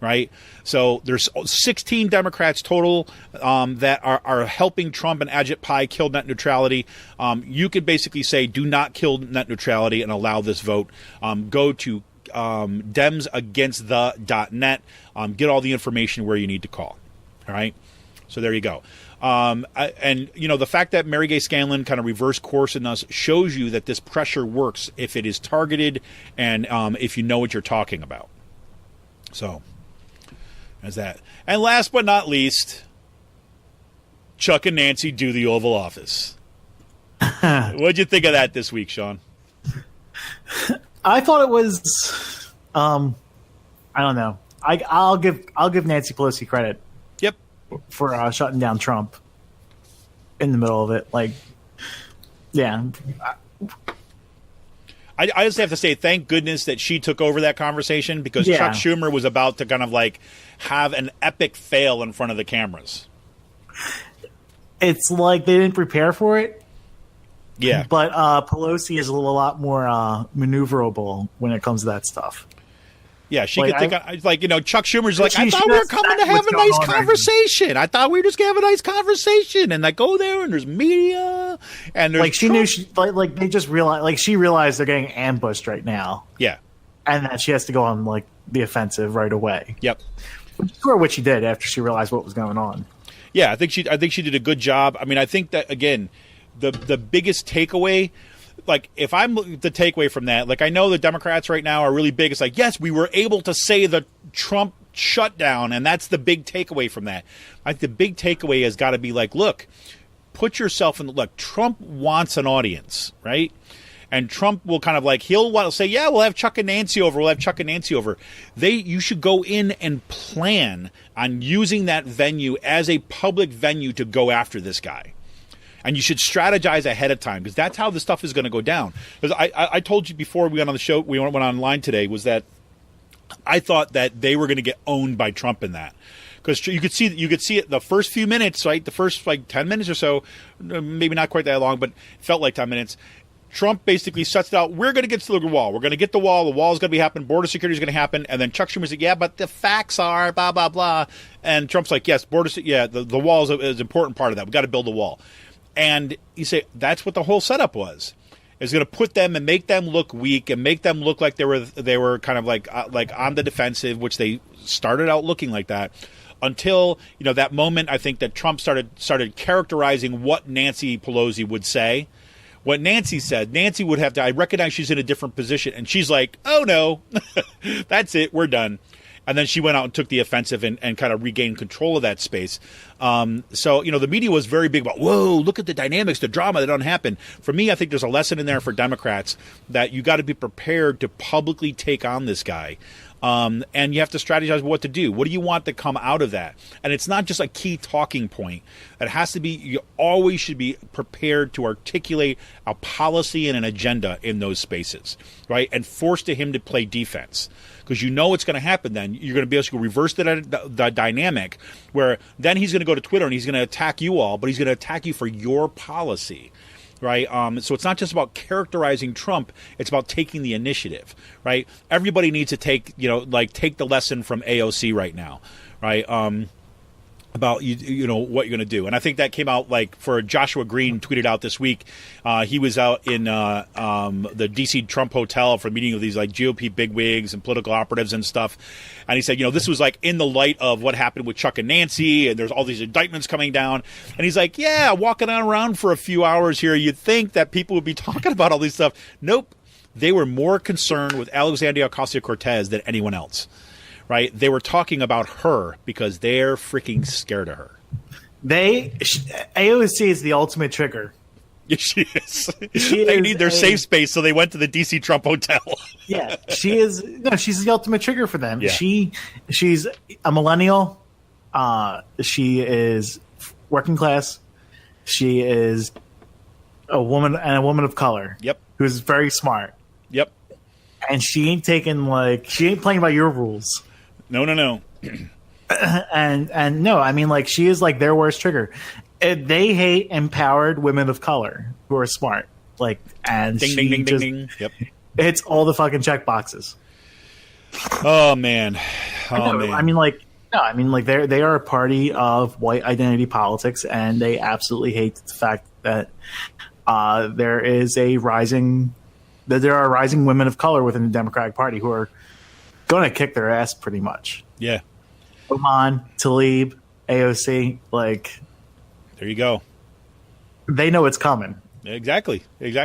Right, so there's 16 Democrats total that are helping Trump and Ajit Pai kill net neutrality. You could basically say, do not kill net neutrality and allow this vote. Go to demsagainstthe.net. Get all the information where you need to call. All right, so there you go. And the fact that Mary Gay Scanlon kind of reversed course in us shows you that this pressure works if it is targeted and if you know what you're talking about. So. As that. And last but not least, Chuck and Nancy do the Oval Office. What'd you think of that this week, Sean? I thought it was, I don't know. I'll give Nancy Pelosi credit. Yep. For shutting down Trump in the middle of it. Like, yeah. I just have to say, thank goodness that she took over that conversation, because Chuck Schumer was about to kind of have an epic fail in front of the cameras. It's like they didn't prepare for it. Yeah. But Pelosi is a lot more maneuverable when it comes to that stuff. Yeah, she could think, Chuck Schumer's like, I thought we were coming to have a nice conversation. I thought we were just going to have a nice conversation. And go there and there's media. And there's she knew, they just realized, she realized they're getting ambushed right now. Yeah. And that she has to go on, the offensive right away. Yep. Which is what she did after she realized what was going on. Yeah, I think she did a good job. I mean, I think that, again, the biggest takeaway, if I'm the takeaway from that, I know the Democrats right now are really big. It's yes, we were able to say the Trump shutdown, and that's the big takeaway from that. The big takeaway has got to be look, put yourself in Trump wants an audience, right? And Trump will kind of he'll want to say, yeah, we'll have Chuck and Nancy over. You should go in and plan on using that venue as a public venue to go after this guy. And you should strategize ahead of time, because that's how the stuff is going to go down. Because I told you before we went on the show, we went online today, was that I thought that they were going to get owned by Trump in that. Because you could see it the first few minutes, right? The first 10 minutes or so, maybe not quite that long, but it felt like 10 minutes. Trump basically sets it out. We're going to get to the wall. We're going to get the wall. The wall is going to be happening. Border security is going to happen. And then Chuck Schumer's like, yeah, but the facts are blah, blah, blah. And Trump's like, yes, the wall is an important part of that. We got to build a wall. And you say that's what the whole setup was. Is going to put them and make them look weak and make them look like they were kind of like on the defensive, which they started out looking like that. Until, that moment, I think that Trump started characterizing what Nancy Pelosi would say. What Nancy said, Nancy would have to, I recognize she's in a different position. And she's like, oh, no, that's it. We're done. And then she went out and took the offensive and kind of regained control of that space. So, the media was very big about, whoa, look at the dynamics, the drama that don't happen. For me, I think there's a lesson in there for Democrats that you got to be prepared to publicly take on this guy. And you have to strategize what to do. What do you want to come out of that? And it's not just a key talking point. It has to be, you always should be prepared to articulate a policy and an agenda in those spaces, right? And force him to play defense. Because what's going to happen then. You're going to be able to reverse the dynamic where then he's going to go to Twitter and he's going to attack you all, but he's going to attack you for your policy. Right. So it's not just about characterizing Trump. It's about taking the initiative. Right. Everybody needs to take the lesson from AOC right now. Right. About what you're going to do. And I think that came out for Joshua Green tweeted out this week. He was out in the DC Trump Hotel for a meeting of these GOP bigwigs and political operatives and stuff. And he said, this was in the light of what happened with Chuck and Nancy, and there's all these indictments coming down. And he's like, yeah, walking around for a few hours here, you'd think that people would be talking about all this stuff. Nope. They were more concerned with Alexandria Ocasio-Cortez than anyone else. Right? They were talking about her because they're freaking scared of her. AOC is the ultimate trigger. Yeah, she is. They need their safe space, so they went to the DC Trump Hotel. Yeah, she is. No, she's the ultimate trigger for them. Yeah. She's a millennial. She is working class. She is a woman and a woman of color. Yep. Who's very smart. Yep. And she ain't playing by your rules. No. and no, I mean, she is their worst trigger. They hate empowered women of color who are smart. And ding, ding. Yep. It's all the fucking check boxes. Oh man. Man. I mean, they are a party of white identity politics, and they absolutely hate the fact that there are rising women of color within the Democratic Party who are going to kick their ass pretty much. Yeah. Oman, Tlaib, AOC, there you go. They know it's coming. Exactly. It's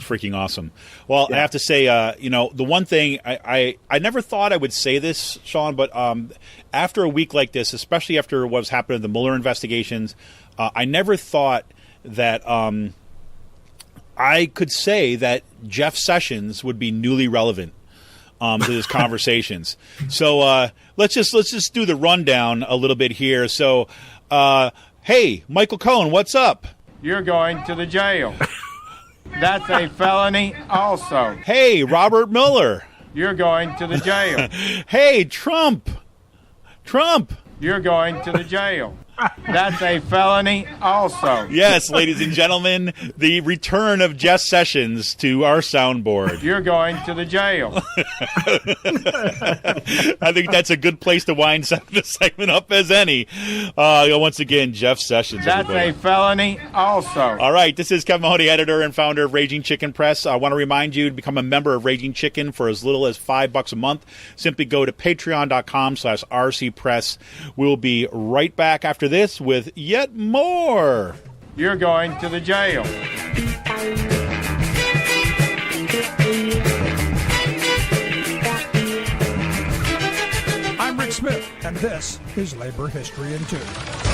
freaking awesome. Well, yeah. I have to say, the one thing I never thought I would say this, Sean, but after a week like this, especially after what's happened in the Mueller investigations, I never thought that I could say that Jeff Sessions would be newly relevant to these conversations. So let's just do the rundown a little bit here. So, hey, Michael Cohen, what's up? You're going to the jail. That's a felony also. Hey, Robert Mueller. You're going to the jail. Hey, Trump. You're going to the jail. That's a felony also. Yes, ladies and gentlemen, the return of Jeff Sessions to our soundboard. You're going to the jail. I think that's a good place to wind this segment up as any. Once again, Jeff Sessions. That's everybody. A felony also. All right, this is Kevin Mahoney, editor and founder of Raging Chicken Press. I want to remind you to become a member of Raging Chicken for as little as $5 a month. Simply go to patreon.com/rcpress. We'll be right back after this with yet more. You're going to the jail. I'm Rick Smith, and this is Labor History in 2.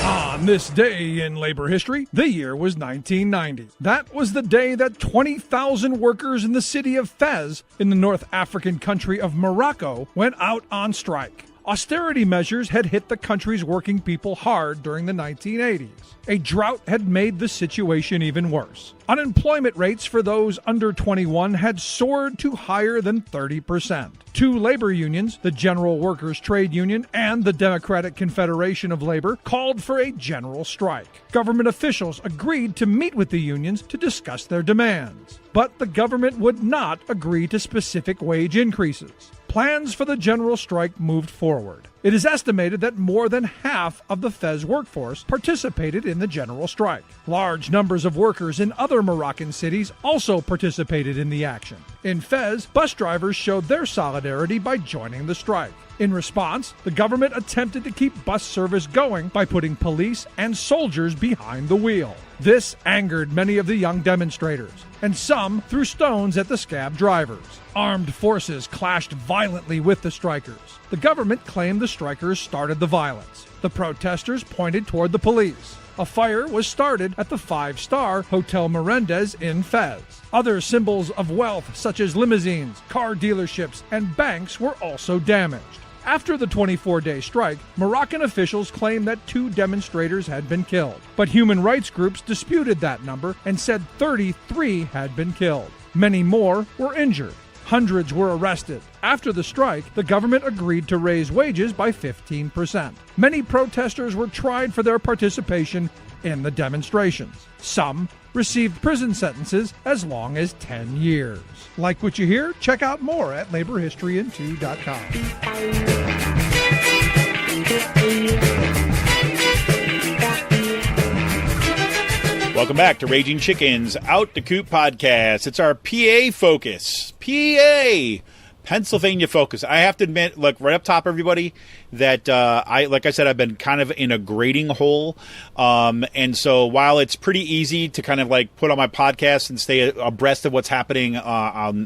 On this day in labor history, the year was 1990. That was the day that 20,000 workers in the city of Fez, in the North African country of Morocco, went out on strike. Austerity measures had hit the country's working people hard during the 1980s. A drought had made the situation even worse. Unemployment rates for those under 21 had soared to higher than 30%. Two labor unions, the General Workers' Trade Union and the Democratic Confederation of Labor, called for a general strike. Government officials agreed to meet with the unions to discuss their demands. But the government would not agree to specific wage increases. Plans for the general strike moved forward. It is estimated that more than half of the Fez workforce participated in the general strike. Large numbers of workers in other Moroccan cities also participated in the action. In Fez, bus drivers showed their solidarity by joining the strike. In response, the government attempted to keep bus service going by putting police and soldiers behind the wheel. This angered many of the young demonstrators, and some threw stones at the scab drivers. Armed forces clashed violently with the strikers. The government claimed the strikers started the violence. The protesters pointed toward the police. A fire was started at the five-star Hotel Menendez in Fez. Other symbols of wealth, such as limousines, car dealerships, and banks, were also damaged. After the 24-day strike, Moroccan officials claimed that 2 demonstrators had been killed. But human rights groups disputed that number and said 33 had been killed. Many more were injured. Hundreds were arrested. After the strike, the government agreed to raise wages by 15%. Many protesters were tried for their participation in the demonstrations. Some received prison sentences as long as 10 years. Like what you hear? Check out more at laborhistoryin2.com. Welcome back to Raging Chickens Out the Coop podcast. It's our PA focus. PA, Pennsylvania focus. I have to admit, look, right up top, everybody, that like I said, I've been kind of in a grading hole. And so while it's pretty easy to kind of like put on my podcast and stay abreast of what's happening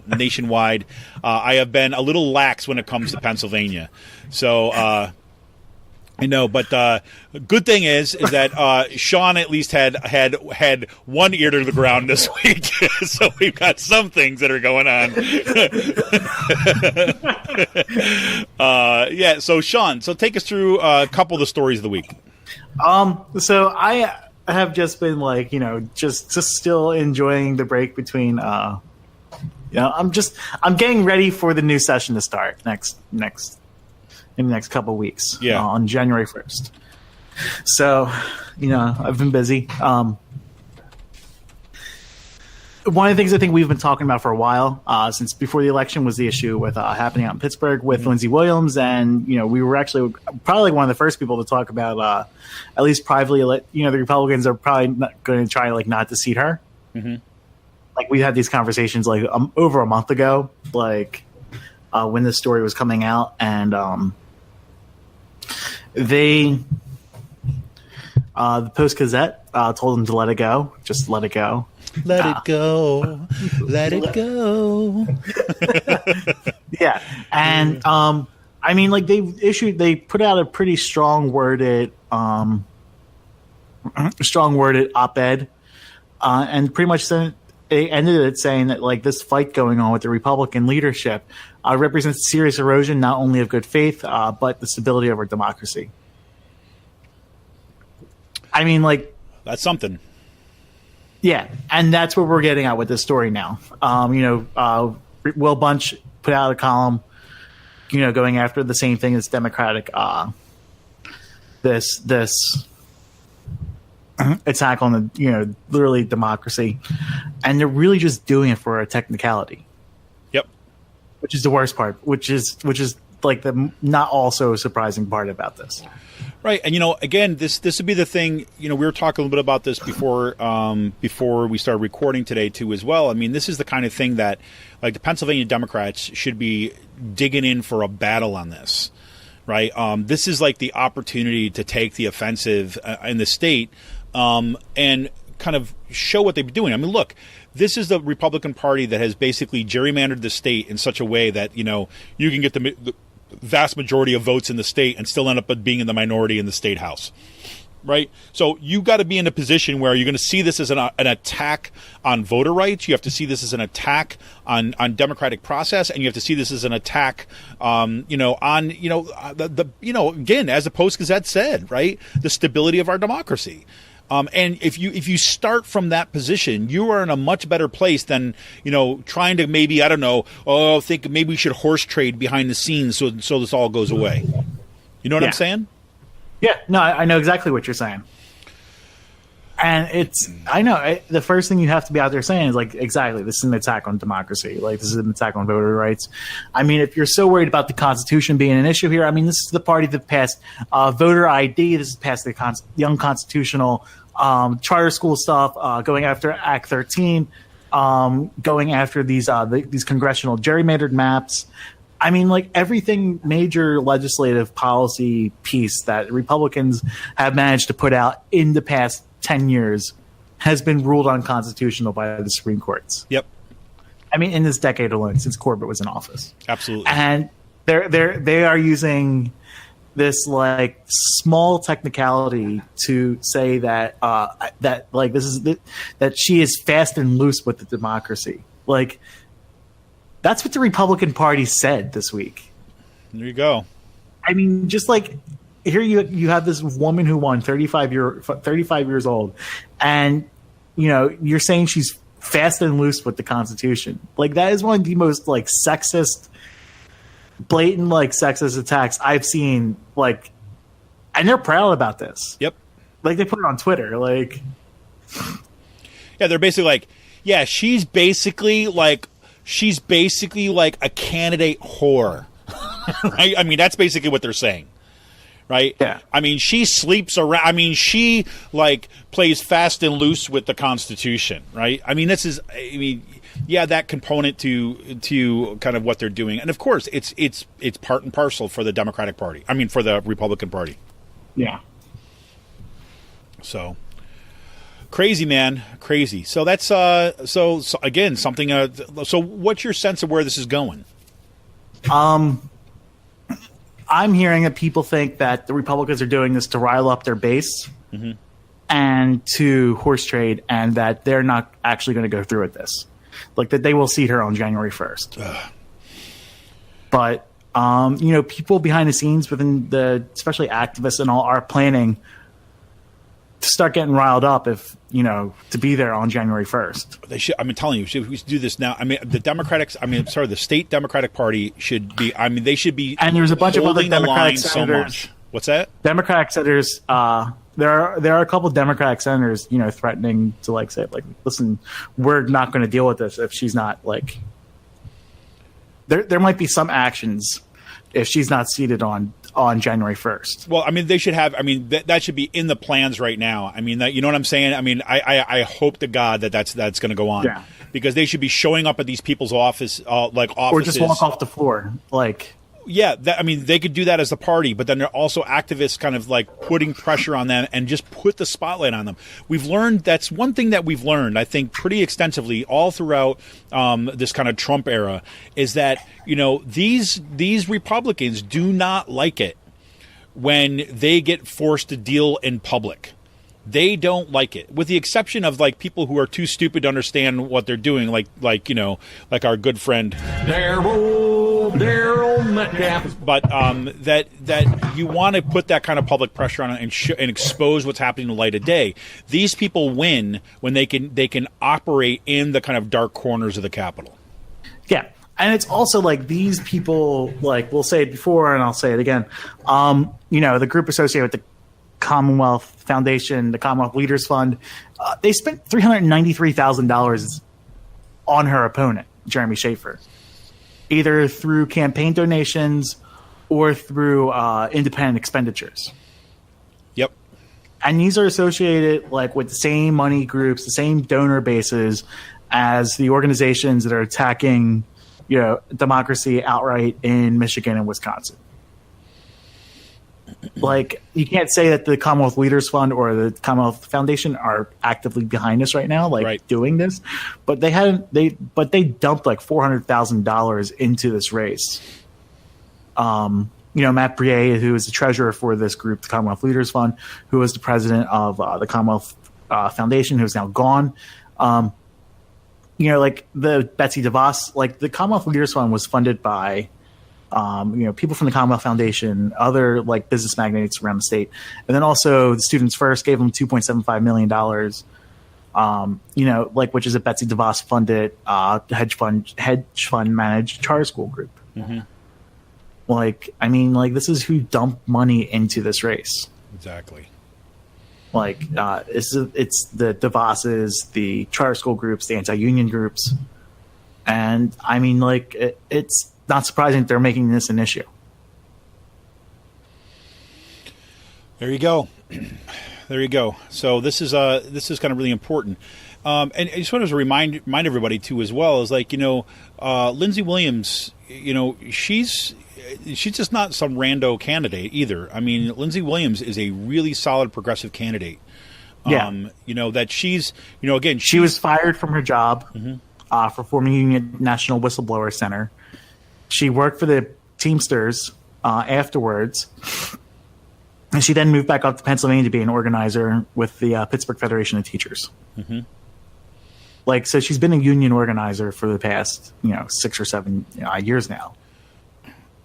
nationwide, I have been a little lax when it comes to Pennsylvania. So, I know, but good thing is that Sean at least had one ear to the ground this week, so we've got some things that are going on. Yeah. So Sean, take us through a couple of the stories of the week. So I have just been like, just still enjoying the break between. I'm getting ready for the new session to start in the next couple of weeks. Yeah. On January 1st. So, I've been busy. One of the things I think we've been talking about for a while, since before the election, was the issue with happening out in Pittsburgh with Lindsey Williams, and we were actually probably one of the first people to talk about, at least privately, the Republicans are probably not going to try not to seat her. Mm-hmm. Like we had these conversations over a month ago, when this story was coming out, and the Post-Gazette told them to let it go. Just let it go. Let it go. Let it go. Yeah. And they put out a pretty strong worded op-ed, and pretty much they ended it saying that this fight going on with the Republican leadership represents serious erosion not only of good faith but the stability of our democracy. That's something. Yeah, and that's what we're getting at with this story now. Will Bunch put out a column, going after the same thing as Democratic this attack on the literally democracy, and they're really just doing it for a technicality. Yep. Which is the worst part. Which is the not also surprising part about this. Right, and again, this would be the thing. We were talking a little bit about this before we started recording today too, as well. I mean, this is the kind of thing that the Pennsylvania Democrats should be digging in for a battle on this. Right, this is the opportunity to take the offensive in the state. And kind of show what they've been doing. I mean, look, this is the Republican Party that has basically gerrymandered the state in such a way that, you can get the vast majority of votes in the state and still end up being in the minority in the state house. Right? So you got to be in a position where you're going to see this as an attack on voter rights. You have to see this as an attack on democratic process, and you have to see this as an attack, again, as the Post-Gazette said, right, the stability of our democracy. And if you start from that position, you are in a much better place than, trying to maybe, think maybe we should horse trade behind the scenes so this all goes away. You know what I'm saying? Yeah, no, I know exactly what you're saying. And I know the first thing you have to be out there saying is like, exactly, this is an attack on democracy. Like, this is an attack on voter rights. I mean, if you're so worried about the Constitution being an issue here, I mean, this is the party that passed voter ID. This is passed the young constitutional charter school stuff, going after Act 13, going after these congressional gerrymandered maps. I mean, like, everything major legislative policy piece that Republicans have managed to put out in the past 10 years has been ruled unconstitutional by the Supreme Courts. Yep. I mean, in this decade alone, since Corbett was in office. Absolutely. And they are using this like small technicality to say that that she is fast and loose with the democracy. Like, that's what the Republican Party said this week. There you go. I mean, just like, here you have this woman who won 35 years old, and you're saying she's fast and loose with the Constitution. Like, that is one of the most like sexist, blatant like sexist attacks I've seen. Like, and they're proud about this. Yep. Like, they put it on Twitter. Like, yeah, they're basically like, yeah, she's basically like a candidate whore, right? I mean, that's basically what they're saying. Right. Yeah. I mean, she sleeps around. I mean, she like plays fast and loose with the Constitution. Right. I mean, that component to kind of what they're doing. And of course, it's part and parcel for the Democratic Party. I mean, for the Republican Party. Yeah. So crazy, man. Crazy. So that's so again, something. So what's your sense of where this is going? I'm hearing that people think that the Republicans are doing this to rile up their base and to horse trade, and that they're not actually going to go through with this. Like, that they will seat her on January 1st. But, people behind the scenes within especially activists and all, are planning to start getting riled up to be there on January 1st. They should. I'm telling you, we should do this now. I mean, the state Democratic Party should be. I mean, they should be. And there's a bunch of other Democratic senators. So much. What's that? Democratic senators. There are a couple of Democratic senators, threatening to like say, like, listen, we're not going to deal with this if she's not like. There might be some actions if she's not seated on January 1st. Well, I mean, they should have. I mean, that should be in the plans right now. I mean, you know what I'm saying? I mean, I hope to God that's going to go on. Yeah. Because they should be showing up at these people's offices, or just walk off the floor, like. Yeah, they could do that as the party, but then they're also activists kind of like putting pressure on them and just put the spotlight on them. That's one thing that we've learned, I think, pretty extensively all throughout this kind of Trump era, is that, these Republicans do not like it when they get forced to deal in public. They don't like it, with the exception of like people who are too stupid to understand what they're doing, like our good friend Daryl Metcalf. But that you want to put that kind of public pressure on it and expose what's happening in the light of day. These people win when they can operate in the kind of dark corners of the Capitol. Yeah. And it's also like these people, like, we'll say it before and I'll say it again. The group associated with the Commonwealth Foundation, the Commonwealth Leaders Fund, they spent $393,000 on her opponent, Jeremy Schaefer, either through campaign donations or through independent expenditures. Yep. And these are associated like with the same money groups, the same donor bases as the organizations that are attacking, democracy outright in Michigan and Wisconsin. Like, you can't say that the Commonwealth Leaders Fund or the Commonwealth Foundation are actively behind us right now, doing this, but they dumped like $400,000 into this race. Matt Brier, who is the treasurer for this group, the Commonwealth Leaders Fund, who was the president of the Commonwealth Foundation, who's now gone. Like the Betsy DeVos, like the Commonwealth Leaders Fund was funded by people from the Commonwealth Foundation, other like business magnates around the state, and then also the Students First gave them $2.75 million. Which is a Betsy DeVos funded hedge fund managed charter school group. Mm-hmm. This is who dumped money into this race. Exactly. Like it's the DeVos's, the charter school groups, the anti-union groups, and I mean, like it's not surprising that they're making this an issue. There you go. There you go. So this is kind of really important. And I just want to remind everybody too as well is like, Lindsey Williams, she's just not some rando candidate either. I mean, Lindsey Williams is a really solid progressive candidate. Yeah. That she's, again, she was fired from her job for forming Union National Whistleblower Center. She worked for the Teamsters afterwards. And she then moved back up to Pennsylvania to be an organizer with the Pittsburgh Federation of Teachers. Mm-hmm. So she's been a union organizer for the past, 6 or 7 years now.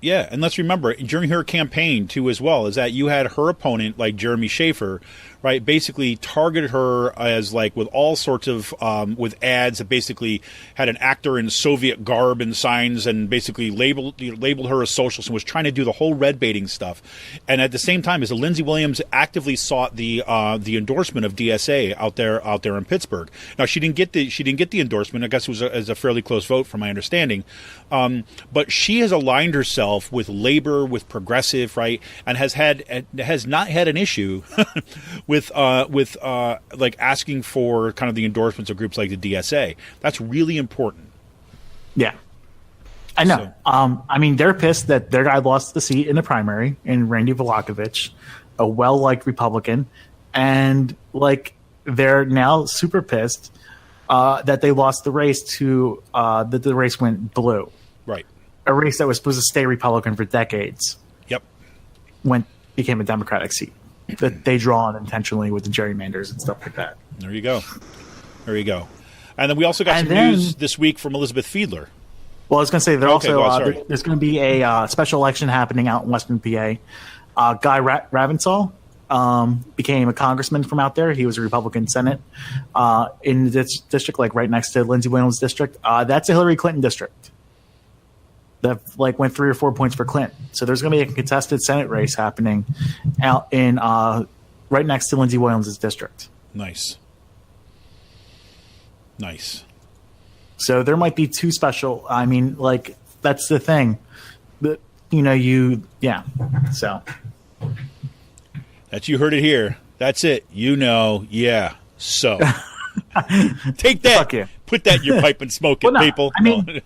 Yeah, and let's remember, during her campaign, too, as well, is that you had her opponent, like Jeremy Schaefer, right, basically targeted her as, like, with all sorts of, with ads that basically had an actor in Soviet garb and signs and basically labeled her a socialist and was trying to do the whole red baiting stuff. And at the same time, as Lindsey Williams actively sought the endorsement of DSA out there in Pittsburgh. Now, she didn't get the endorsement. I guess it was a fairly close vote, from my understanding. But she has aligned herself with labor, with progressive, right, and has not had an issue with like asking for kind of the endorsements of groups like the DSA. That's really important. Yeah, I know. So, I mean, they're pissed that their guy lost the seat in the primary in Randy Volakovich, a well-liked Republican, and like they're now super pissed that they lost the race to that the race went blue. Right. A race that was supposed to stay Republican for decades. Yep. Became a Democratic seat that they draw on intentionally with the gerrymanders and stuff like that. There you go. And then we also got some news this week from Elizabeth Fiedler. Well, I was going to say there's going to be a special election happening out in Western PA. Guy Ravensall became a congressman from out there. He was a Republican Senate in this district, like right next to Lindsey Williams' district. That's a Hillary Clinton district. That went 3 or 4 points for Clinton. So there's going to be a contested Senate race happening out in right next to Lindsey Williams' district. Nice. So there might be two special. I mean, like that's the thing. So That you heard it here. That's it. Yeah. So take that. Fuck you. Put that in your pipe and smoke it, people. I mean,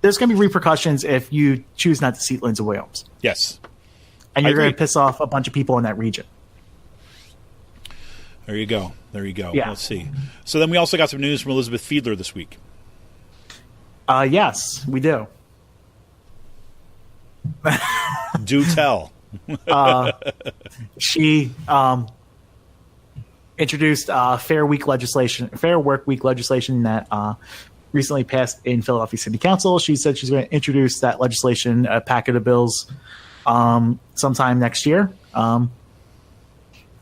there's going to be repercussions if you choose not to seat Lindsey Williams. Yes. And you're going to piss off a bunch of people in that region. There you go. Yeah. Let's see. So then we also got some news from Elizabeth Fiedler this week. Yes, we do. Do tell. She introduced Fair Work Week legislation that recently passed in Philadelphia City Council. She said she's going to introduce that legislation, a packet of bills, sometime next year, and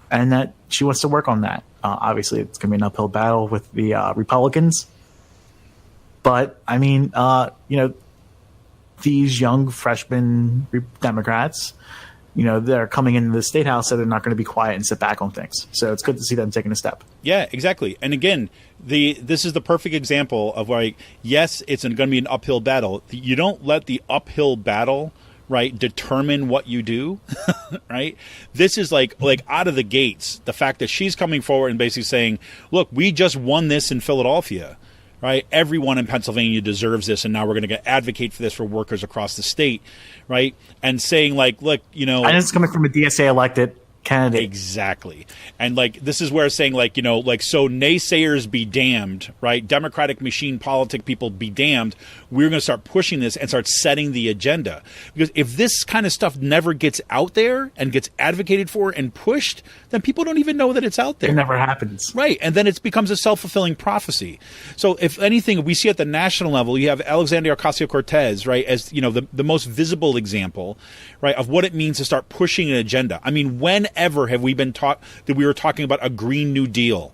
that she wants to work on that. Obviously, it's going to be an uphill battle with the Republicans, but I mean, these young freshman Democrats, they're coming into the State House, so they're not going to be quiet and sit back on things. So it's good to see them taking a step. Yeah, exactly. And again, this is the perfect example of yes, it's going to be an uphill battle. You don't let the uphill battle, right, determine what you do, right? This is like out of the gates, the fact that she's coming forward and basically saying, look, we just won this in Philadelphia. Right, everyone in Pennsylvania deserves this, and now we're going to advocate for this for workers across the state, right? And saying look, and it's coming from a DSA elected candidate. Exactly. And this is where it's saying so naysayers be damned, right? Democratic machine politic people be damned. We're going to start pushing this and start setting the agenda. Because if this kind of stuff never gets out there and gets advocated for and pushed, then people don't even know that it's out there. It never happens. Right. And then it becomes a self-fulfilling prophecy. So if anything, we see at the national level, you have Alexandria Ocasio-Cortez, right, as, the most visible example, right, of what it means to start pushing an agenda. I mean, whenever have we been taught that we were talking about a Green New Deal,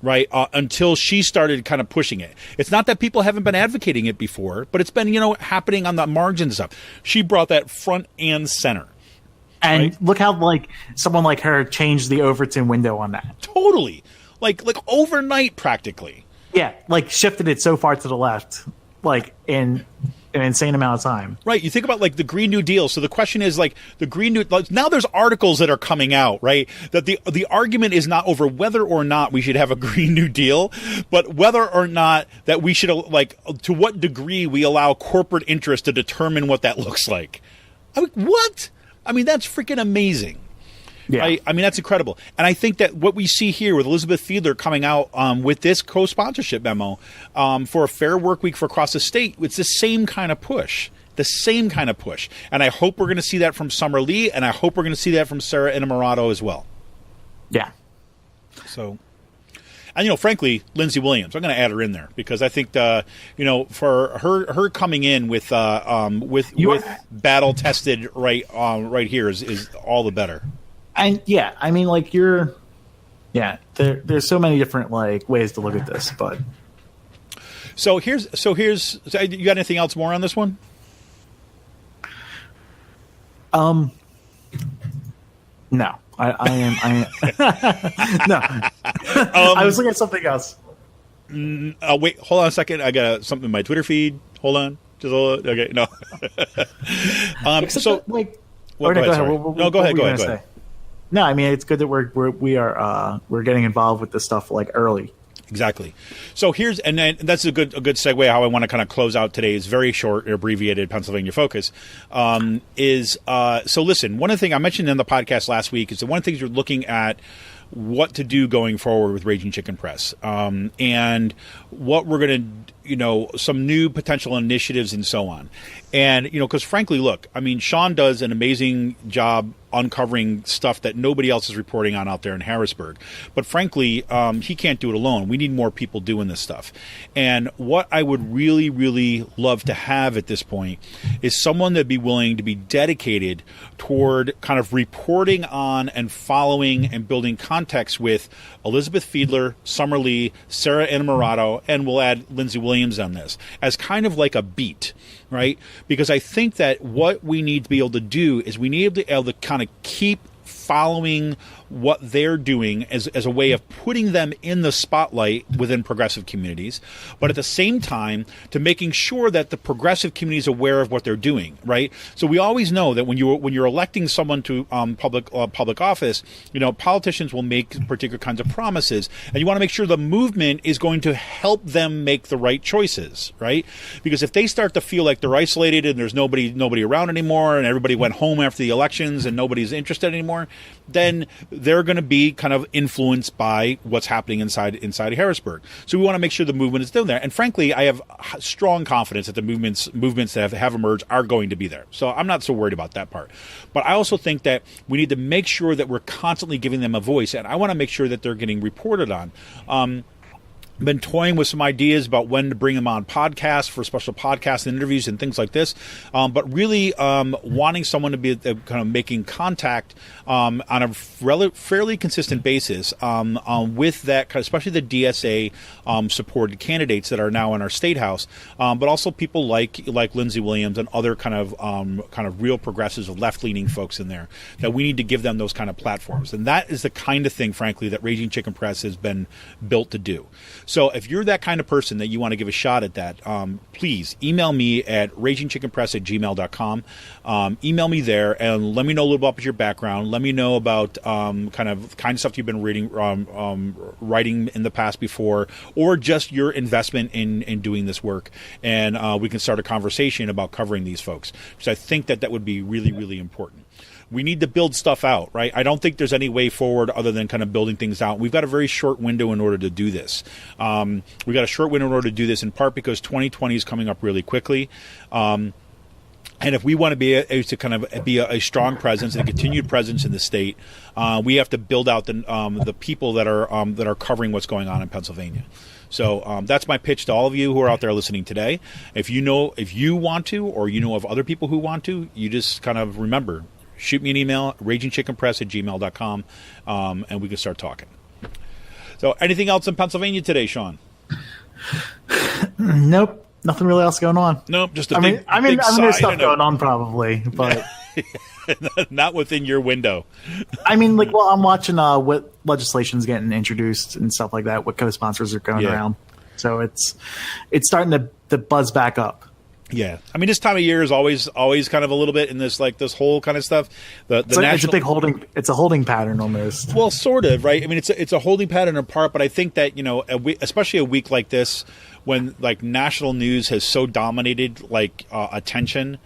right, until she started kind of pushing it. It's not that people haven't been advocating it before, but it's been, happening on the margins of stuff. She brought that front and center. And right? look how like someone like her changed the Overton window on that. Totally, like overnight, practically. Yeah, like shifted it so far to the left, like in an insane amount of time. Right. You think about like the Green New Deal. So the question is like the Green New, like now there's articles that are coming out, right? That the argument is not over whether or not we should have a Green New Deal, but whether or not that we should, like, to what degree we allow corporate interest to determine what that looks like. I mean, what? I mean, that's freaking amazing. Yeah. I mean, that's incredible. And I think that what we see here with Elizabeth Fiedler coming out with this co-sponsorship memo for a fair work week for across the state, it's the same kind of push. The same kind of push. And I hope we're going to see that from Summer Lee, and I hope we're going to see that from Sarah Innamorato as well. Yeah. So, and, you know, frankly, Lindsey Williams, I'm going to add her in there because I think, you know, for her coming in with battle tested right here is all the better. And yeah, I mean, like there's so many different like ways to look at this, but so here's you got anything else more on this one? No, I am no. I was looking at something else. Wait, hold on a second. I got something in my Twitter feed. Hold on, just hold on. Okay, no. So like, well, go ahead. Go ahead. No, I mean it's good that we're getting involved with this stuff like early. Exactly. So that's a good segue. How I want to kind of close out today's very short, abbreviated Pennsylvania focus so listen. One of the things I mentioned in the podcast last week is that one of the things you're looking at what to do going forward with Raging Chicken Press, and what we're going to, you know, some new potential initiatives and so on. And, you know, because frankly, look, I mean, Sean does an amazing job uncovering stuff that nobody else is reporting on out there in Harrisburg. But frankly, he can't do it alone. We need more people doing this stuff. And what I would really, really love to have at this point is someone that'd be willing to be dedicated toward kind of reporting on and following and building context with Elizabeth Fiedler, Summer Lee, Sarah Innamorato, and we'll add Lindsey Williams on this as kind of like a beat, right? Because I think that what we need to be able to do is we need to be able to kind of keep following what they're doing as a way of putting them in the spotlight within progressive communities, but at the same time to making sure that the progressive community is aware of what they're doing, right? So we always know that when you're electing someone to public office, you know, politicians will make particular kinds of promises, and you want to make sure the movement is going to help them make the right choices, right? Because if they start to feel like they're isolated and there's nobody around anymore, and everybody went home after the elections and nobody's interested anymore, then they're going to be kind of influenced by what's happening inside of Harrisburg. So we want to make sure the movement is still there. And frankly, I have strong confidence that the movements that have emerged are going to be there. So I'm not so worried about that part. But I also think that we need to make sure that we're constantly giving them a voice. And I want to make sure that they're getting reported on. Been toying with some ideas about when to bring them on podcasts for special podcasts and interviews and things like this, but really wanting someone to be kind of making contact on a fairly consistent basis with that, especially the DSA supported candidates that are now in our state house, but also people like Lindsey Williams and other kind of real progressives, left leaning folks in there. That we need to give them those kind of platforms, and that is the kind of thing, frankly, that Raging Chicken Press has been built to do. So if you're that kind of person that you want to give a shot at that, please email me at ragingchickenpress@gmail.com. Email me there and let me know a little bit about your background. Let me know about kind of stuff you've been reading, writing in the past before, or just your investment in doing this work. And we can start a conversation about covering these folks, because I think that would be really, really important. We need to build stuff out, right? I don't think there's any way forward other than kind of building things out. We've got a very short window in order to do this. We've got a short window in order to do this, in part because 2020 is coming up really quickly. And if we want to be a strong presence and a continued presence in the state, we have to build out the people that are covering what's going on in Pennsylvania. So that's my pitch to all of you who are out there listening today. If you want to, or you know of other people who want to, you just kind of remember, shoot me an email, ragingchickenpress@gmail.com, and we can start talking. So anything else in Pennsylvania today, Sean? Nope. Nothing really else going on. Nope. Just I mean, there's stuff going on probably, but Not within your window. I mean, like, well, I'm watching what legislation's getting introduced and stuff like that, what co-sponsors are going around. So it's starting to buzz back up. Yeah, I mean, this time of year is always kind of a little bit in this whole kind of stuff. It's a big holding pattern almost. Well, sort of, right? I mean, it's a holding pattern in part, but I think that, especially a week like this, when like national news has so dominated attention,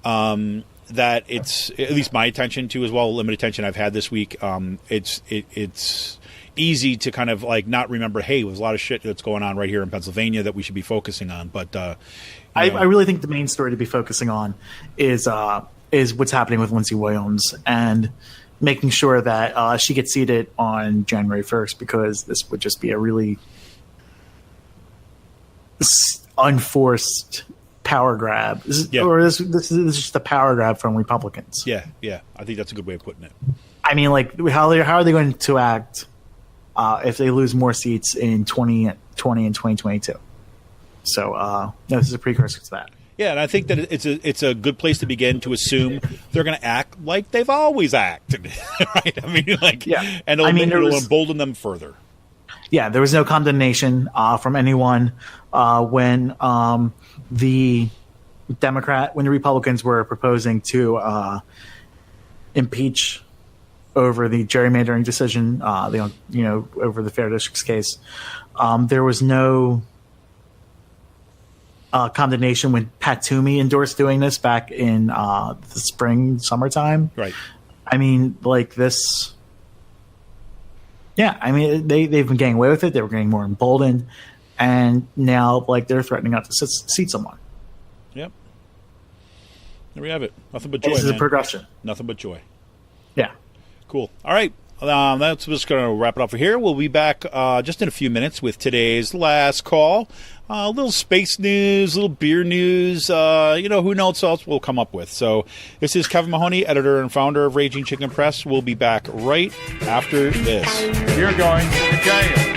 that it's at least my attention too as well, limited attention I've had this week. It's easy to kind of like not remember, hey, there's a lot of shit that's going on right here in Pennsylvania that we should be focusing on, but. I really think the main story to be focusing on is what's happening with Lindsey Williams and making sure that she gets seated on January 1st, because this would just be a really unforced power grab. This is just a power grab from Republicans. Yeah. I think that's a good way of putting it. I mean, like, how are they going to act if they lose more seats in 2020 and 2022? So this is a precursor to that. Yeah, and I think that it's a good place to begin to assume they're going to act like they've always acted, right? I mean, and it'll embolden them further. Yeah, there was no condemnation from anyone when the Republicans were proposing to impeach over the gerrymandering decision, over the Fair Districts case. There was no condemnation when Pat Toomey endorsed doing this back in the summertime. Right. I mean, like this. Yeah, I mean, they've been getting away with it. They were getting more emboldened, and now like they're threatening not to seat someone. Yep. There we have it. Nothing but joy. This is a progression. Nothing but joy. Yeah. Cool. All right. That's just going to wrap it up for here. We'll be back just in a few minutes with today's last call. A little space news, a little beer news, who knows what else we'll come up with. So this is Kevin Mahoney, editor and founder of Raging Chicken Press. We'll be back right after this. You're going to the jail.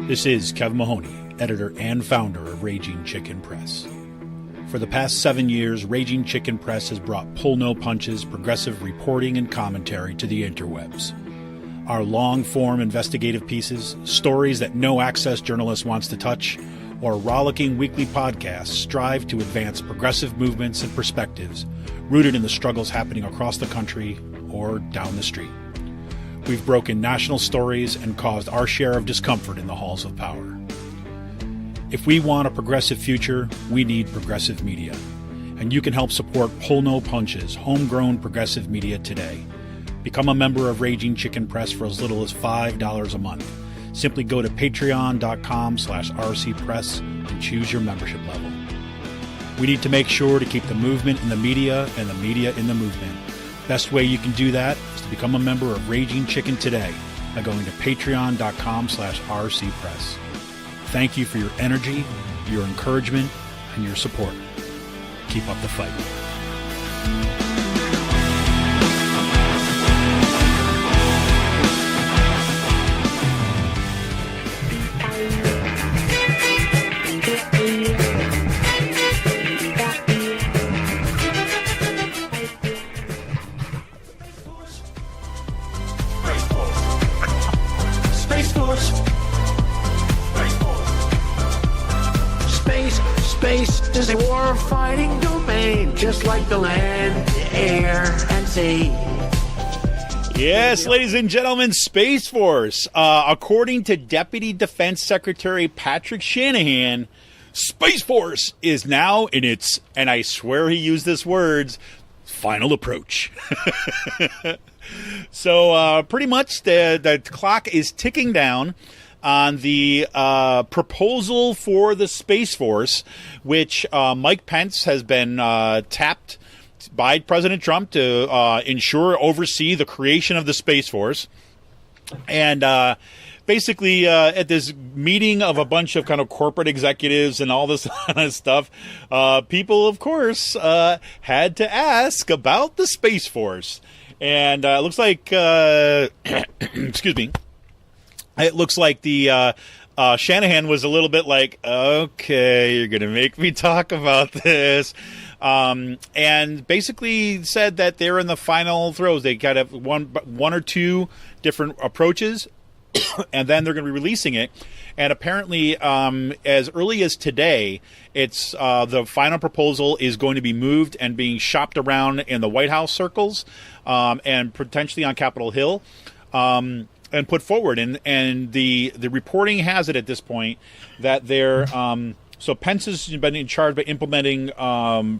This is Kevin Mahoney, editor and founder of Raging Chicken Press. For the past 7 years, Raging Chicken Press has brought pull-no-punches, progressive reporting and commentary to the interwebs. Our long-form investigative pieces, stories that no-access journalist wants to touch, or rollicking weekly podcasts strive to advance progressive movements and perspectives rooted in the struggles happening across the country or down the street. We've broken national stories and caused our share of discomfort in the halls of power. If we want a progressive future, we need progressive media. And you can help support Pull No Punches, homegrown progressive media today. Become a member of Raging Chicken Press for as little as $5 a month. Simply go to patreon.com/rcpress and choose your membership level. We need to make sure to keep the movement in the media and the media in the movement. Best way you can do that is to become a member of Raging Chicken today by going to patreon.com/rcpress. Thank you for your energy, your encouragement, and your support. Keep up the fight. Space is a war-fighting domain, just like the land, air, and sea. Yes, ladies and gentlemen, Space Force. According to Deputy Defense Secretary Patrick Shanahan, Space Force is now in its, and I swear he used this words, final approach. So pretty much the clock is ticking down on the proposal for the Space Force, which Mike Pence has been tapped by President Trump to oversee the creation of the Space Force. And basically, at this meeting of a bunch of kind of corporate executives and all this kind of stuff, people, of course, had to ask about the Space Force. And it looks like, excuse me, it looks like the Shanahan was a little bit like, okay, you're going to make me talk about this. And basically said that they're in the final throes. They kind of one or two different approaches, and then they're going to be releasing it. And apparently, as early as today, it's the final proposal is going to be moved and being shopped around in the White House circles, and potentially on Capitol Hill, and put forward. And the reporting has it at this point that they're so Pence has been in charge by implementing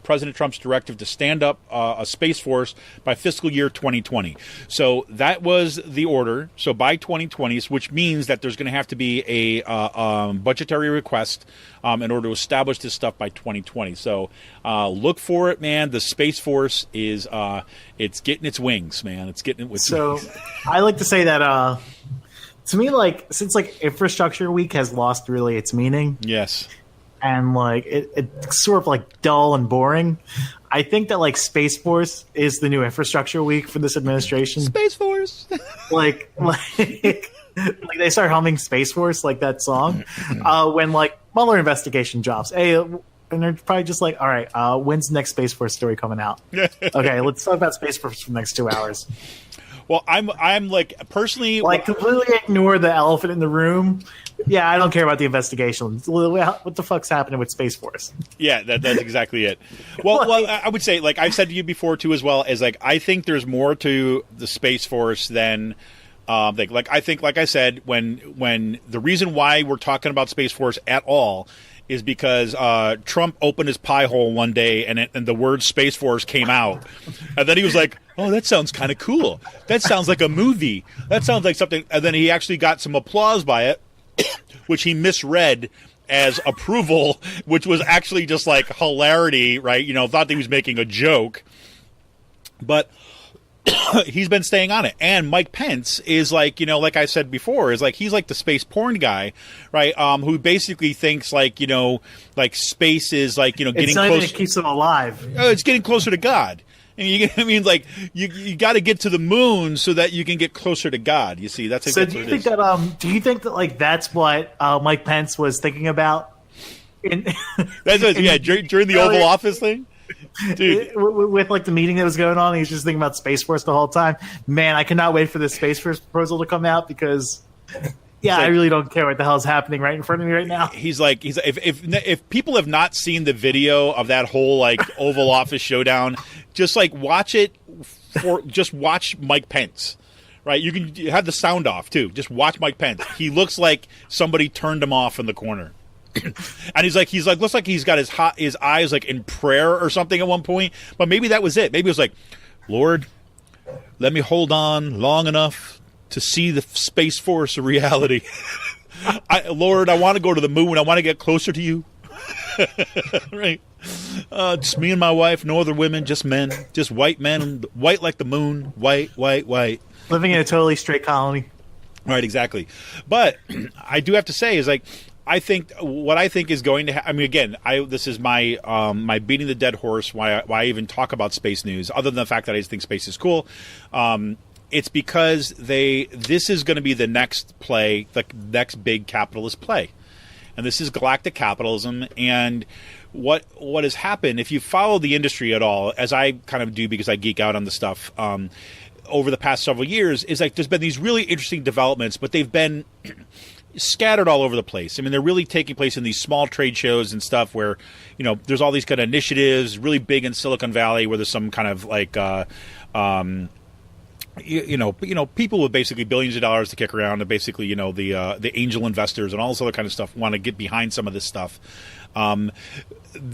President Trump's directive to stand up a Space Force by fiscal year 2020. So that was the order. So by 2020, which means that there's going to have to be a budgetary request in order to establish this stuff by 2020. So look for it, man. The Space Force is it's getting its wings, man. It's getting it with wings. I like to say that to me, like, since like Infrastructure Week has lost really its meaning. Yes. And like it's sort of like dull and boring. I think that like Space Force is the new Infrastructure Week for this administration. Space Force, like they start humming Space Force like that song when like Mueller investigation drops. Hey, and they're probably just like, all right, when's the next Space Force story coming out? Okay, let's talk about Space Force for the next 2 hours. Well, I'm like personally like completely ignore the elephant in the room. Yeah, I don't care about the investigation. What the fuck's happening with Space Force? Yeah, that's exactly it. Well, I would say, like I've said to you before too, as well, as like I think there's more to the Space Force than like I think, like I said, when the reason why we're talking about Space Force at all is because Trump opened his pie hole one day and the word Space Force came out, and then he was like, "Oh, that sounds kind of cool. That sounds like a movie. That sounds like something." And then he actually got some applause by it, which he misread as approval, which was actually just like hilarity, right? You know, thought that he was making a joke, but he's been staying on it. And Mike Pence is like, you know, like I said before, is like, he's like the space porn guy, right? Who basically thinks like, you know, like space is like, you know, getting closer. It keeps him alive. It's getting closer to God. I mean, like you got to get to the moon so that you can get closer to God. You see, that's so. Do you think that? Do you think that like that's what Mike Pence was thinking about? During the Oval Office thing, dude. With like the meeting that was going on, he was just thinking about Space Force the whole time. Man, I cannot wait for this Space Force proposal to come out because. Yeah, like, I really don't care what the hell is happening right in front of me right now. He's if people have not seen the video of that whole like Oval Office showdown, just like watch it just watch Mike Pence. Right? You can have the sound off too. Just watch Mike Pence. He looks like somebody turned him off in the corner. And he's like looks like he's got his eyes like in prayer or something at one point, but maybe that was it. Maybe it was like, "Lord, let me hold on long enough to see the Space Force a reality. Lord, I want to go to the moon. I want to get closer to you." Right? Just me and my wife, no other women, just men, just white men, white like the moon, white. Living in a totally straight colony. Right, exactly. But I do have to say is like, I think what I think is going to I mean, again, this is my my beating the dead horse, why I even talk about space news, other than the fact that I just think space is cool. It's because this is going to be the next play, the next big capitalist play. And this is galactic capitalism. And what has happened, if you follow the industry at all, as I kind of do because I geek out on the stuff, over the past several years, is like there's been these really interesting developments, but they've been scattered all over the place. I mean, they're really taking place in these small trade shows and stuff where, you know, there's all these kind of initiatives, really big in Silicon Valley, where there's some kind of like you know, people with basically billions of dollars to kick around, and basically, you know, the angel investors and all this other kind of stuff want to get behind some of this stuff.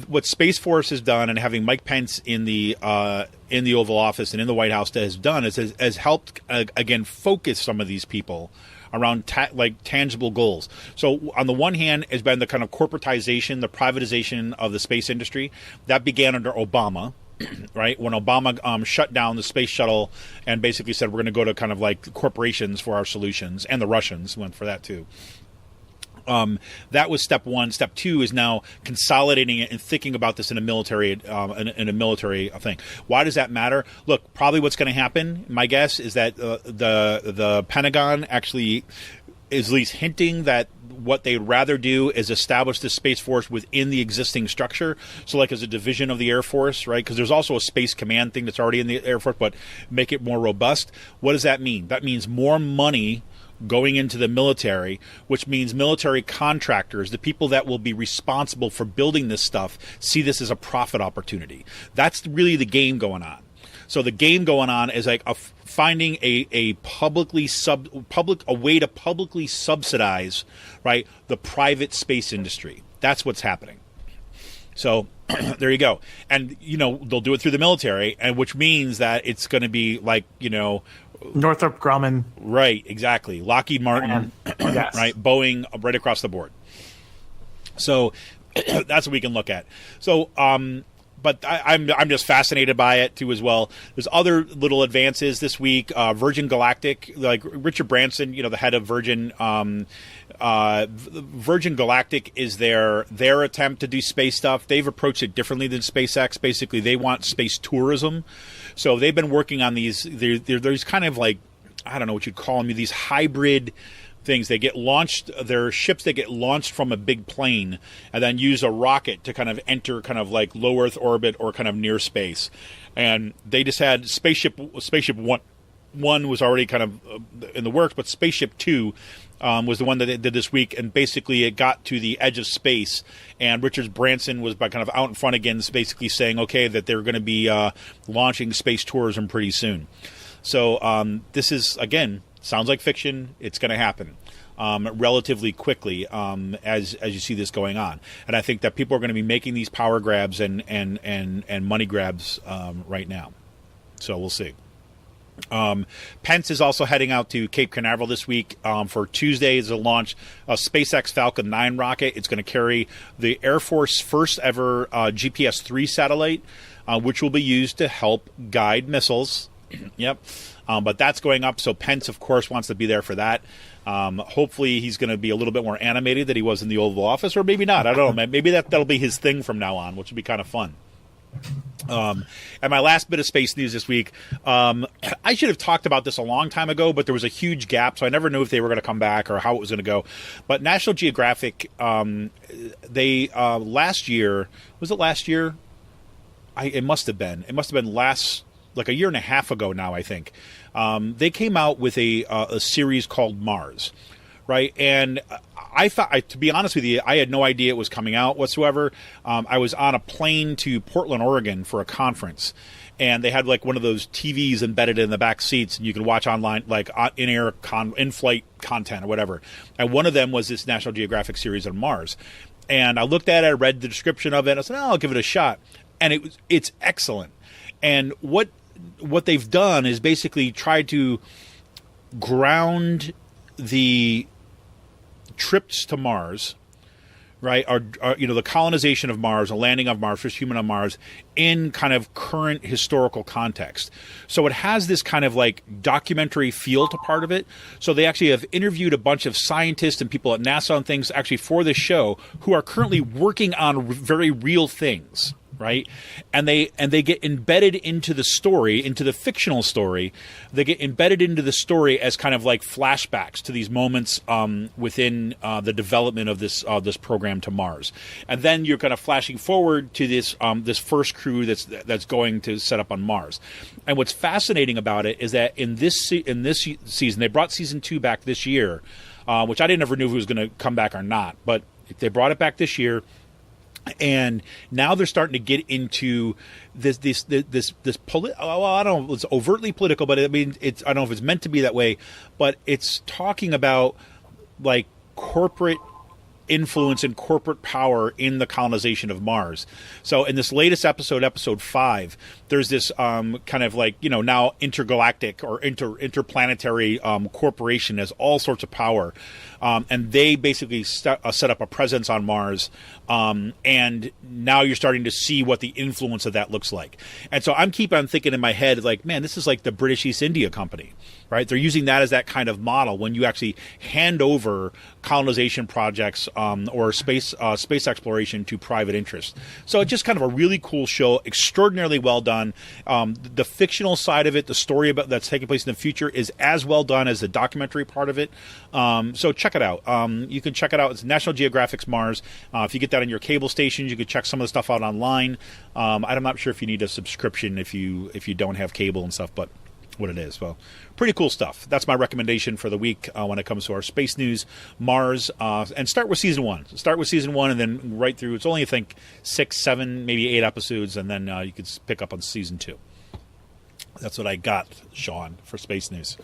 What Space Force has done, and having Mike Pence in the Oval Office and in the White House has done has helped again focus some of these people around tangible goals. So on the one hand has been the kind of corporatization, the privatization of the space industry that began under Obama. Right, when Obama shut down the space shuttle and basically said we're going to go to kind of like corporations for our solutions, and the Russians went for that too. That was step one. Step two is now consolidating it and thinking about this in a military thing. Why does that matter? Look, probably what's going to happen, my guess, is that the Pentagon actually is at least hinting that what they'd rather do is establish this Space Force within the existing structure. So like as a division of the Air Force, right? Because there's also a Space Command thing that's already in the Air Force, but make it more robust. What does that mean? That means more money going into the military, which means military contractors, the people that will be responsible for building this stuff, see this as a profit opportunity. That's really the game going on. So the game going on is like finding a way to publicly subsidize, right, the private space industry. That's what's happening. So there you go. And, they'll do it through the military, and which means that it's going to be like, Northrop Grumman. Right, exactly. Lockheed Martin, yes. Right, Boeing, right across the board. So that's what we can look at. So, but I'm just fascinated by it too as well. There's other little advances this week. Virgin Galactic, like Richard Branson, the head of Virgin. Virgin Galactic is their attempt to do space stuff. They've approached it differently than SpaceX. Basically, they want space tourism. So they've been working on these. There's kind of like, I don't know what you'd call them, these hybrid things. They get launched, they're ships that get launched from a big plane and then use a rocket to kind of enter kind of like low Earth orbit or kind of near space. And they just had Spaceship One was already kind of in the works, but Spaceship Two was the one that they did this week, and basically it got to the edge of space, and Richard Branson was kind of out in front again, basically saying, okay, that they're going to be launching space tourism pretty soon. So this is, again, sounds like fiction. It's going to happen relatively quickly as you see this going on, and I think that people are going to be making these power grabs and money grabs right now. So we'll see. Pence is also heading out to Cape Canaveral this week for Tuesday is a launch a SpaceX Falcon 9 rocket. It's going to carry the Air Force first ever GPS-3 satellite, which will be used to help guide missiles. Yep. But that's going up. So Pence, of course, wants to be there for that. Hopefully he's going to be a little bit more animated than he was in the Oval Office, or maybe not. I don't know. Maybe that'll be his thing from now on, which would be kind of fun. And my last bit of space news this week, I should have talked about this a long time ago, but there was a huge gap, so I never knew if they were going to come back or how it was going to go. But National Geographic, they last year, was it last year? It must have been like a year and a half ago now, I think. They came out with a series called Mars, right? And I thought, to be honest with you, I had no idea it was coming out whatsoever. I was on a plane to Portland, Oregon for a conference, and they had like one of those TVs embedded in the back seats, and you could watch online, like in-flight content or whatever. And one of them was this National Geographic series on Mars. And I looked at it, I read the description of it, and I said, I'll give it a shot. And it's excellent. And what they've done is basically tried to ground the trips to Mars, right, are the colonization of Mars, the landing of Mars, first human on Mars, in kind of current historical context. So it has this kind of like documentary feel to part of it. So they actually have interviewed a bunch of scientists and people at NASA and things actually for this show who are currently working on very real things. Right, and they get embedded into the story, into the fictional story. They get embedded into the story as kind of like flashbacks to these moments within the development of this program to Mars, and then you're kind of flashing forward to this first crew that's going to set up on Mars. And what's fascinating about it is that in this season, they brought season 2 back this year, which I didn't ever know if it was going to come back or not, but they brought it back this year. And now they're starting to get into this well, I don't know if it's overtly political, but I mean, I don't know if it's meant to be that way, but it's talking about like corporate influence and corporate power in the colonization of Mars. So in this latest episode, episode 5, there's this kind of like, now intergalactic or interplanetary corporation has all sorts of power. And they basically set up a presence on Mars. And now you're starting to see what the influence of that looks like. And so I'm keep on thinking in my head, like, man, this is like the British East India Company, right? They're using that as that kind of model when you actually hand over colonization projects or space exploration to private interests. So it's just kind of a really cool show, extraordinarily well done. The fictional side of it, the story about that's taking place in the future, is as well done as the documentary part of it. So check it out. You can check it out. It's National Geographic's Mars. If you get that on your cable stations, you can check some of the stuff out online. I'm not sure if you need a subscription if you don't have cable and stuff, but what it is. Well, pretty cool stuff. That's my recommendation for the week when it comes to our space news, Mars. And start with season 1. Start with season 1 and then right through. It's only, I think, 6, 7, maybe 8 episodes, and then you can pick up on season 2. That's what I got, Sean, for space news.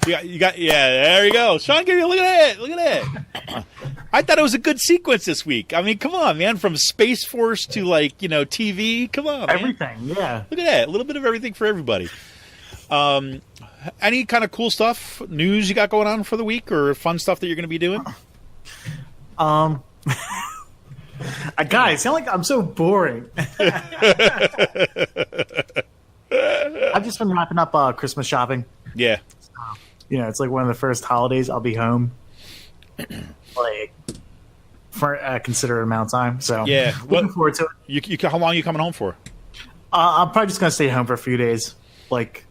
you got, there you go. Sean, give you look at it. I thought it was a good sequence this week. I mean, come on, man. From Space Force to TV. Come on, man. Everything, yeah. Look at that. A little bit of everything for everybody. Any kind of cool stuff, news you got going on for the week, or fun stuff that you're going to be doing? Guys, sound like I'm so boring. I've just been wrapping up Christmas shopping. Yeah. It's like one of the first holidays I'll be home, for a considerate amount of time. So yeah, looking forward to it. You how long are you coming home for? I'm probably just gonna stay home for a few days. But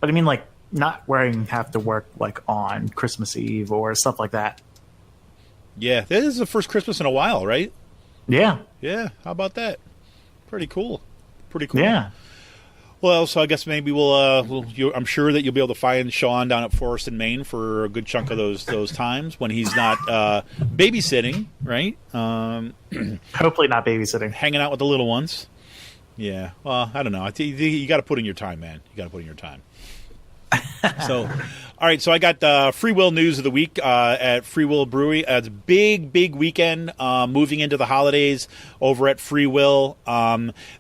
I mean, not where I have to work on Christmas Eve or stuff like that. Yeah, this is the first Christmas in a while, right? Yeah. Yeah. How about that? Pretty cool. Yeah. Well, so I guess maybe I'm sure that you'll be able to find Sean down at Forest in Maine for a good chunk of those times when he's not babysitting, right? Hopefully not babysitting. Hanging out with the little ones. Yeah. Well, I don't know. You got to put in your time, man. You got to put in your time. So, all right. So I got Free Will news of the week at Free Will Brewery. It's a big weekend moving into the holidays over at Free Will.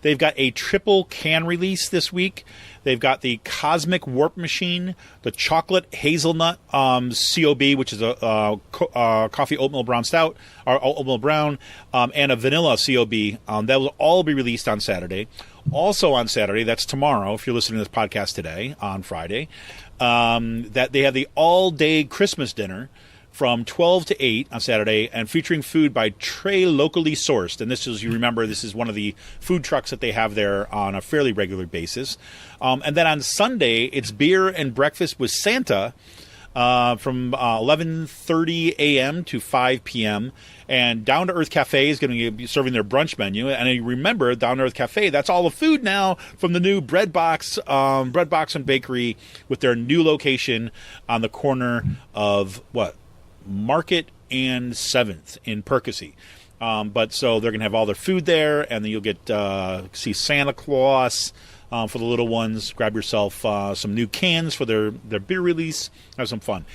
They've got a triple can release this week. They've got the Cosmic Warp Machine, the Chocolate Hazelnut COB, which is a coffee oatmeal brown stout, or oatmeal brown, and a vanilla COB. That will all be released on Saturday. Also on Saturday, that's tomorrow, if you're listening to this podcast today, on Friday, that they have the all-day Christmas dinner from 12 to 8 on Saturday, and featuring food by Trey Locally Sourced. And this is, you remember, this is one of the food trucks that they have there on a fairly regular basis. And then on Sunday, it's beer and breakfast with Santa from 11:30 a.m. to 5 p.m., and Down to Earth Cafe is going to be serving their brunch menu. And you remember, Down to Earth Cafe, that's all the food now from the new Bread Box and Bakery with their new location on the corner of, Market and 7th in Percy. But so they're going to have all their food there, and then you'll get see Santa Claus for the little ones. Grab yourself some new cans for their beer release. Have some fun.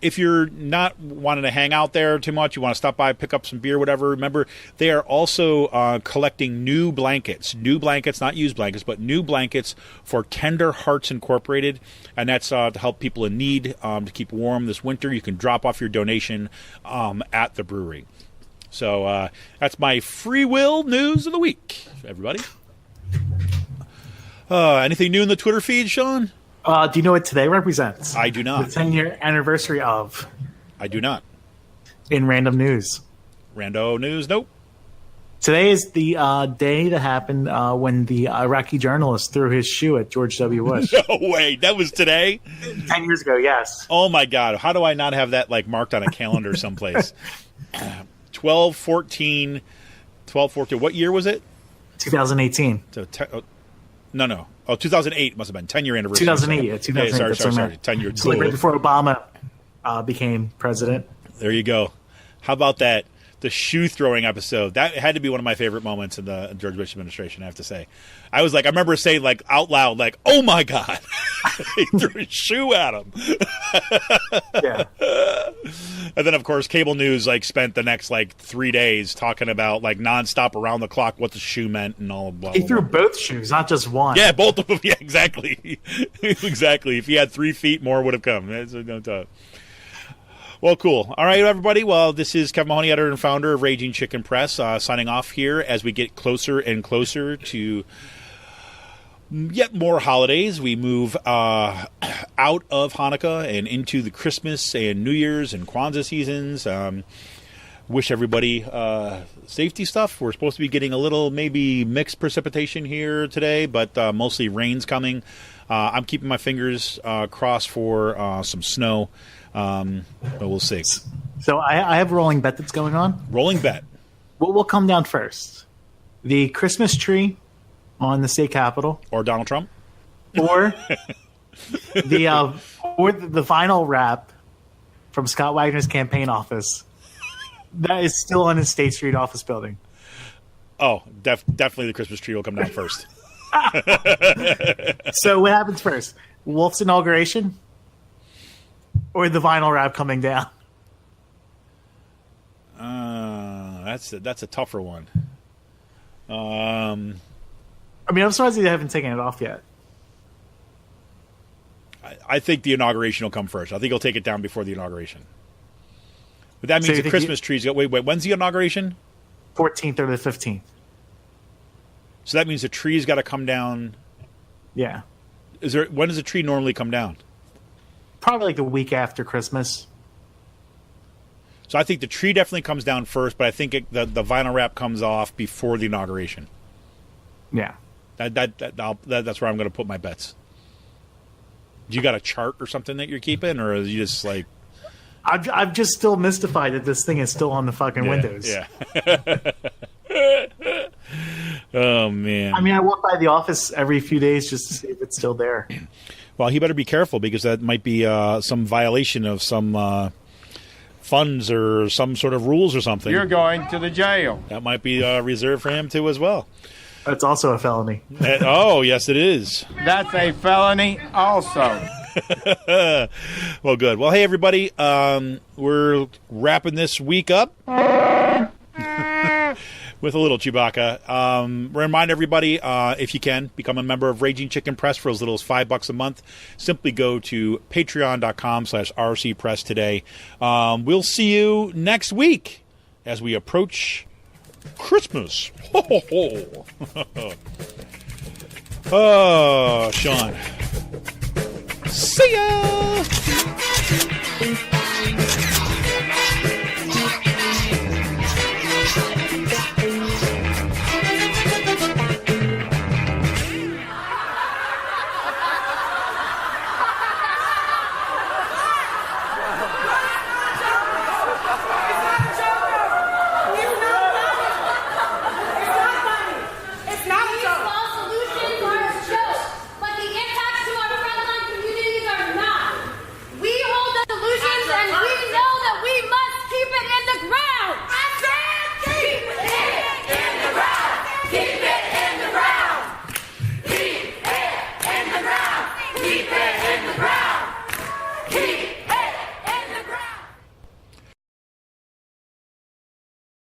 If you're not wanting to hang out there too much, you want to stop by, pick up some beer, whatever, remember, they are also collecting new blankets, not used blankets, but new blankets for Tender Hearts Incorporated, and that's to help people in need, to keep warm this winter. You can drop off your donation at the brewery. So that's my Free Will news of the week, everybody. Anything new in the Twitter feed, Sean? Do you know what today represents? I do not. The 10-year anniversary of. I do not. In random news. Rando news? Nope. Today is the day that happened when the Iraqi journalist threw his shoe at George W. Bush. No way. That was today? 10 years ago, yes. Oh, my God. How do I not have that marked on a calendar someplace? 12/14. What year was it? 2018. So no. Oh, 2008 must have been 10-year anniversary. 2008. Yeah, 2008. Sorry. 10 years. Right before Obama became president. There you go. How about that? the shoe throwing episode. That had to be one of my favorite moments in the George Bush administration, I have to say. I remember saying like out loud, like, "Oh my God," he threw a shoe at him. Yeah. And then, of course, cable news like spent the next like 3 days talking about like nonstop around the clock what the shoe meant and all. Blah, He blah, threw blah. both shoes, not just one. Yeah, both of them. Yeah, exactly. Exactly. If he had 3 feet, more would have come. Well, cool. All right, everybody. Well, this is Kevin Mahoney, editor and founder of Raging Chicken Press, signing off here as we get closer and closer to yet more holidays. We move out of Hanukkah and into the Christmas and New Year's and Kwanzaa seasons. Wish everybody safety stuff. We're supposed to be getting a little maybe mixed precipitation here today, but mostly rain's coming. I'm keeping my fingers crossed for some snow, but we'll see. So I have a rolling bet that's going on. Rolling bet. What will come down first? The Christmas tree on the state capitol, Or Donald Trump? or the final wrap from Scott Wagner's campaign office that is still on his State Street office building. Oh, definitely the Christmas tree will come down first. So what happens first? Wolf's inauguration or the vinyl wrap coming down? That's a tougher one. I mean, I'm surprised they haven't taken it off yet. I think the inauguration will come first. I think he'll take it down before the inauguration. But that means So the Christmas trees go. Wait, when's the inauguration? 14th or the 15th. So that means the tree's got to come down. Yeah. When does the tree normally come down? Probably like the week after Christmas. So I think the tree definitely comes down first, but I think the vinyl wrap comes off before the inauguration. Yeah. That's where I'm going to put my bets. You got a chart or something that you're keeping, or are you just like? I'm just still mystified that this thing is still on the fucking windows. Yeah. Oh man. I mean, I walk by the office every few days just to see if it's still there. Well, he better be careful because that might be some violation of some funds or some sort of rules or something. You're going to the jail. That might be reserved for him too as well. That's also a felony. Oh, yes, it is. That's a felony also. Well, good. Well, hey, everybody. We're wrapping this week up with a little Chewbacca. Remind everybody, if you can, become a member of Raging Chicken Press for as little as $5 a month. Simply go to patreon.com/rcpress today. We'll see you next week as we approach Christmas. Ho, ho, ho. Oh, Sean. See ya!